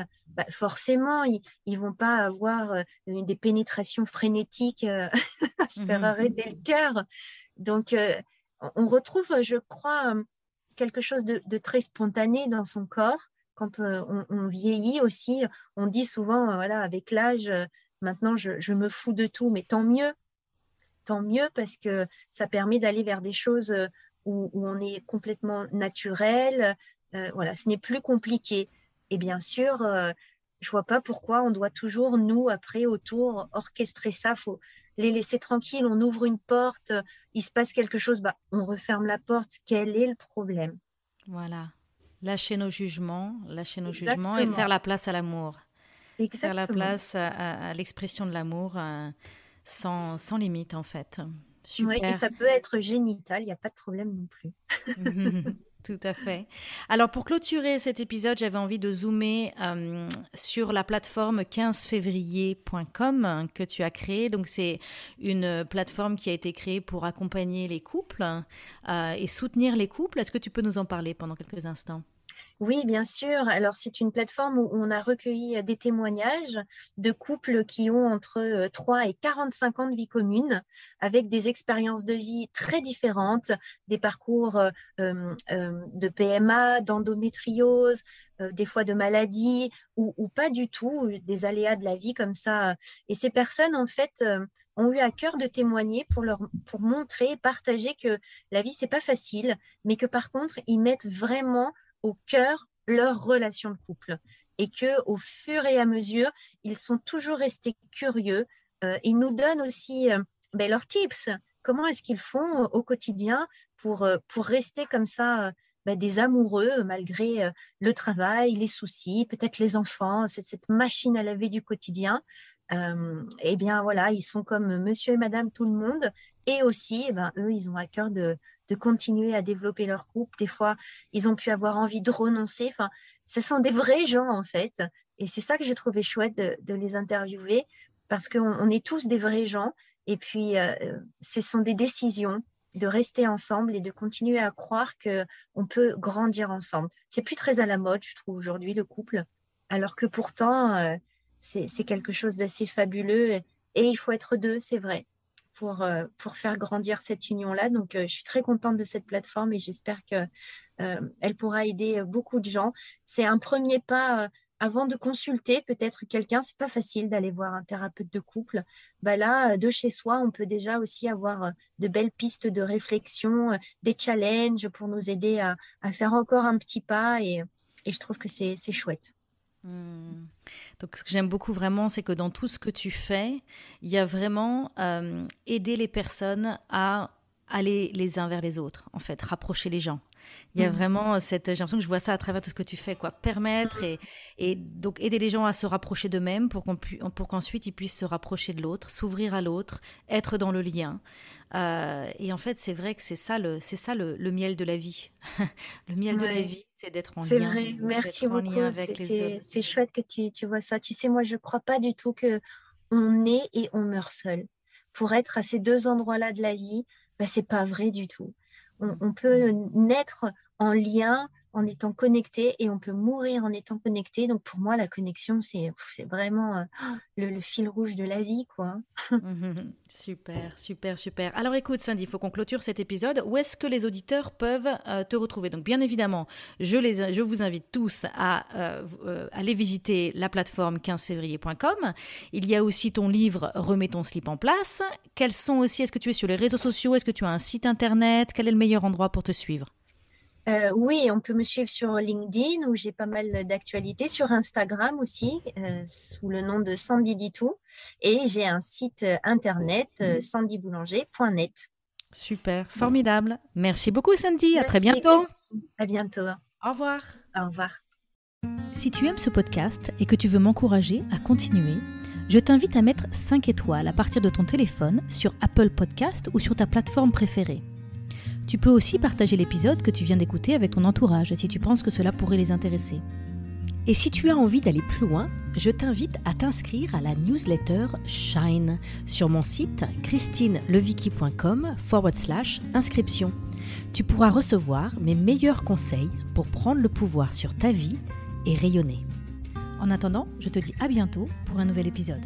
forcément, ils ne vont pas avoir des pénétrations frénétiques à se faire arrêter le cœur. Donc, on retrouve, je crois, quelque chose de très spontané dans son corps. Quand on vieillit aussi, on dit souvent, voilà, avec l'âge, maintenant, je me fous de tout, mais tant mieux. Tant mieux parce que ça permet d'aller vers des choses où on est complètement naturel. Voilà, ce n'est plus compliqué. Et bien sûr, je vois pas pourquoi on doit toujours, nous, après, autour, orchestrer ça. Faut les laisser tranquilles. On ouvre une porte, il se passe quelque chose, on referme la porte. Quel est le problème? Voilà. Lâcher nos jugements Exactement. et faire la place à l'amour. Exactement. Faire la place à l'expression de l'amour sans limite, en fait. Oui, et super. ça peut être génital, il n'y a pas de problème non plus. Tout à fait. Alors pour clôturer cet épisode, j'avais envie de zoomer sur la plateforme 15février.com que tu as créée. Donc c'est une plateforme qui a été créée pour accompagner les couples et soutenir les couples. Est-ce que tu peux nous en parler pendant quelques instants? Oui, bien sûr. Alors, c'est une plateforme où on a recueilli des témoignages de couples qui ont entre 3 et 45 ans de vie commune, avec des expériences de vie très différentes, des parcours de PMA, d'endométriose, des fois de maladies, ou pas du tout, des aléas de la vie comme ça. Et ces personnes, en fait, ont eu à cœur de témoigner pour montrer, partager que la vie, c'est pas facile, mais que par contre, ils mettent vraiment au cœur leur relation de couple et que au fur et à mesure, ils sont toujours restés curieux. Ils nous donnent aussi leurs tips. Comment est-ce qu'ils font au quotidien pour rester comme ça des amoureux malgré le travail, les soucis, peut-être les enfants, cette machine à laver du quotidien. Eh bien voilà, ils sont comme monsieur et madame tout le monde et aussi, eux, ils ont à cœur de continuer à développer leur couple. Des fois, ils ont pu avoir envie de renoncer. Enfin, ce sont des vrais gens, en fait. Et c'est ça que j'ai trouvé chouette de les interviewer parce qu'on est tous des vrais gens. Et puis, ce sont des décisions de rester ensemble et de continuer à croire qu'on peut grandir ensemble. C'est plus très à la mode, je trouve, aujourd'hui, le couple. Alors que pourtant, c'est quelque chose d'assez fabuleux. Et il faut être deux, c'est vrai, pour faire grandir cette union-là. Donc, je suis très contente de cette plateforme et j'espère qu'elle pourra aider beaucoup de gens. C'est un premier pas avant de consulter peut-être quelqu'un. C'est pas facile d'aller voir un thérapeute de couple. Là, de chez soi, on peut déjà aussi avoir de belles pistes de réflexion, des challenges pour nous aider à faire encore un petit pas et je trouve que c'est chouette. Donc, ce que j'aime beaucoup vraiment, c'est que dans tout ce que tu fais, il y a vraiment aider les personnes à aller les uns vers les autres, en fait, rapprocher les gens. Il y a vraiment j'ai l'impression que je vois ça à travers tout ce que tu fais, quoi. Permettre et donc aider les gens à se rapprocher d'eux-mêmes pour qu'ensuite ils puissent se rapprocher de l'autre, s'ouvrir à l'autre, être dans le lien. Et en fait, c'est vrai que c'est ça le miel de la vie. Le miel de la vie, c'est d'être en C'est lien. vrai, merci D'être en beaucoup. lien avec les autres. C'est chouette que tu vois ça. Tu sais, moi, je ne crois pas du tout qu'on naît et on meurt seul. Pour être à ces deux endroits-là de la vie, ce n'est pas vrai du tout. On peut naître en lien en étant connecté et on peut mourir en étant connecté. Donc, pour moi, la connexion, c'est vraiment le fil rouge de la vie, quoi. Super, super, super. Alors écoute Cindy, il faut qu'on clôture cet épisode. Où est-ce que les auditeurs peuvent te retrouver? Donc bien évidemment, je vous invite tous à aller visiter la plateforme 15février.com. Il y a aussi ton livre Remets ton slip en place. Est-ce que tu es sur les réseaux sociaux? Est-ce que tu as un site internet? Quel est le meilleur endroit pour te suivre? Oui, on peut me suivre sur LinkedIn où j'ai pas mal d'actualités, sur Instagram aussi, sous le nom de Sandy Ditou. Et j'ai un site internet, sandyboulanger.net. Super, formidable. Merci beaucoup Sandy, à très Merci, bientôt. Christine. À bientôt. Au revoir. Au revoir. Si tu aimes ce podcast et que tu veux m'encourager à continuer, je t'invite à mettre 5 étoiles à partir de ton téléphone sur Apple Podcast ou sur ta plateforme préférée. Tu peux aussi partager l'épisode que tu viens d'écouter avec ton entourage si tu penses que cela pourrait les intéresser. Et si tu as envie d'aller plus loin, je t'invite à t'inscrire à la newsletter Shine sur mon site christinelevicki.com/inscription. Tu pourras recevoir mes meilleurs conseils pour prendre le pouvoir sur ta vie et rayonner. En attendant, je te dis à bientôt pour un nouvel épisode.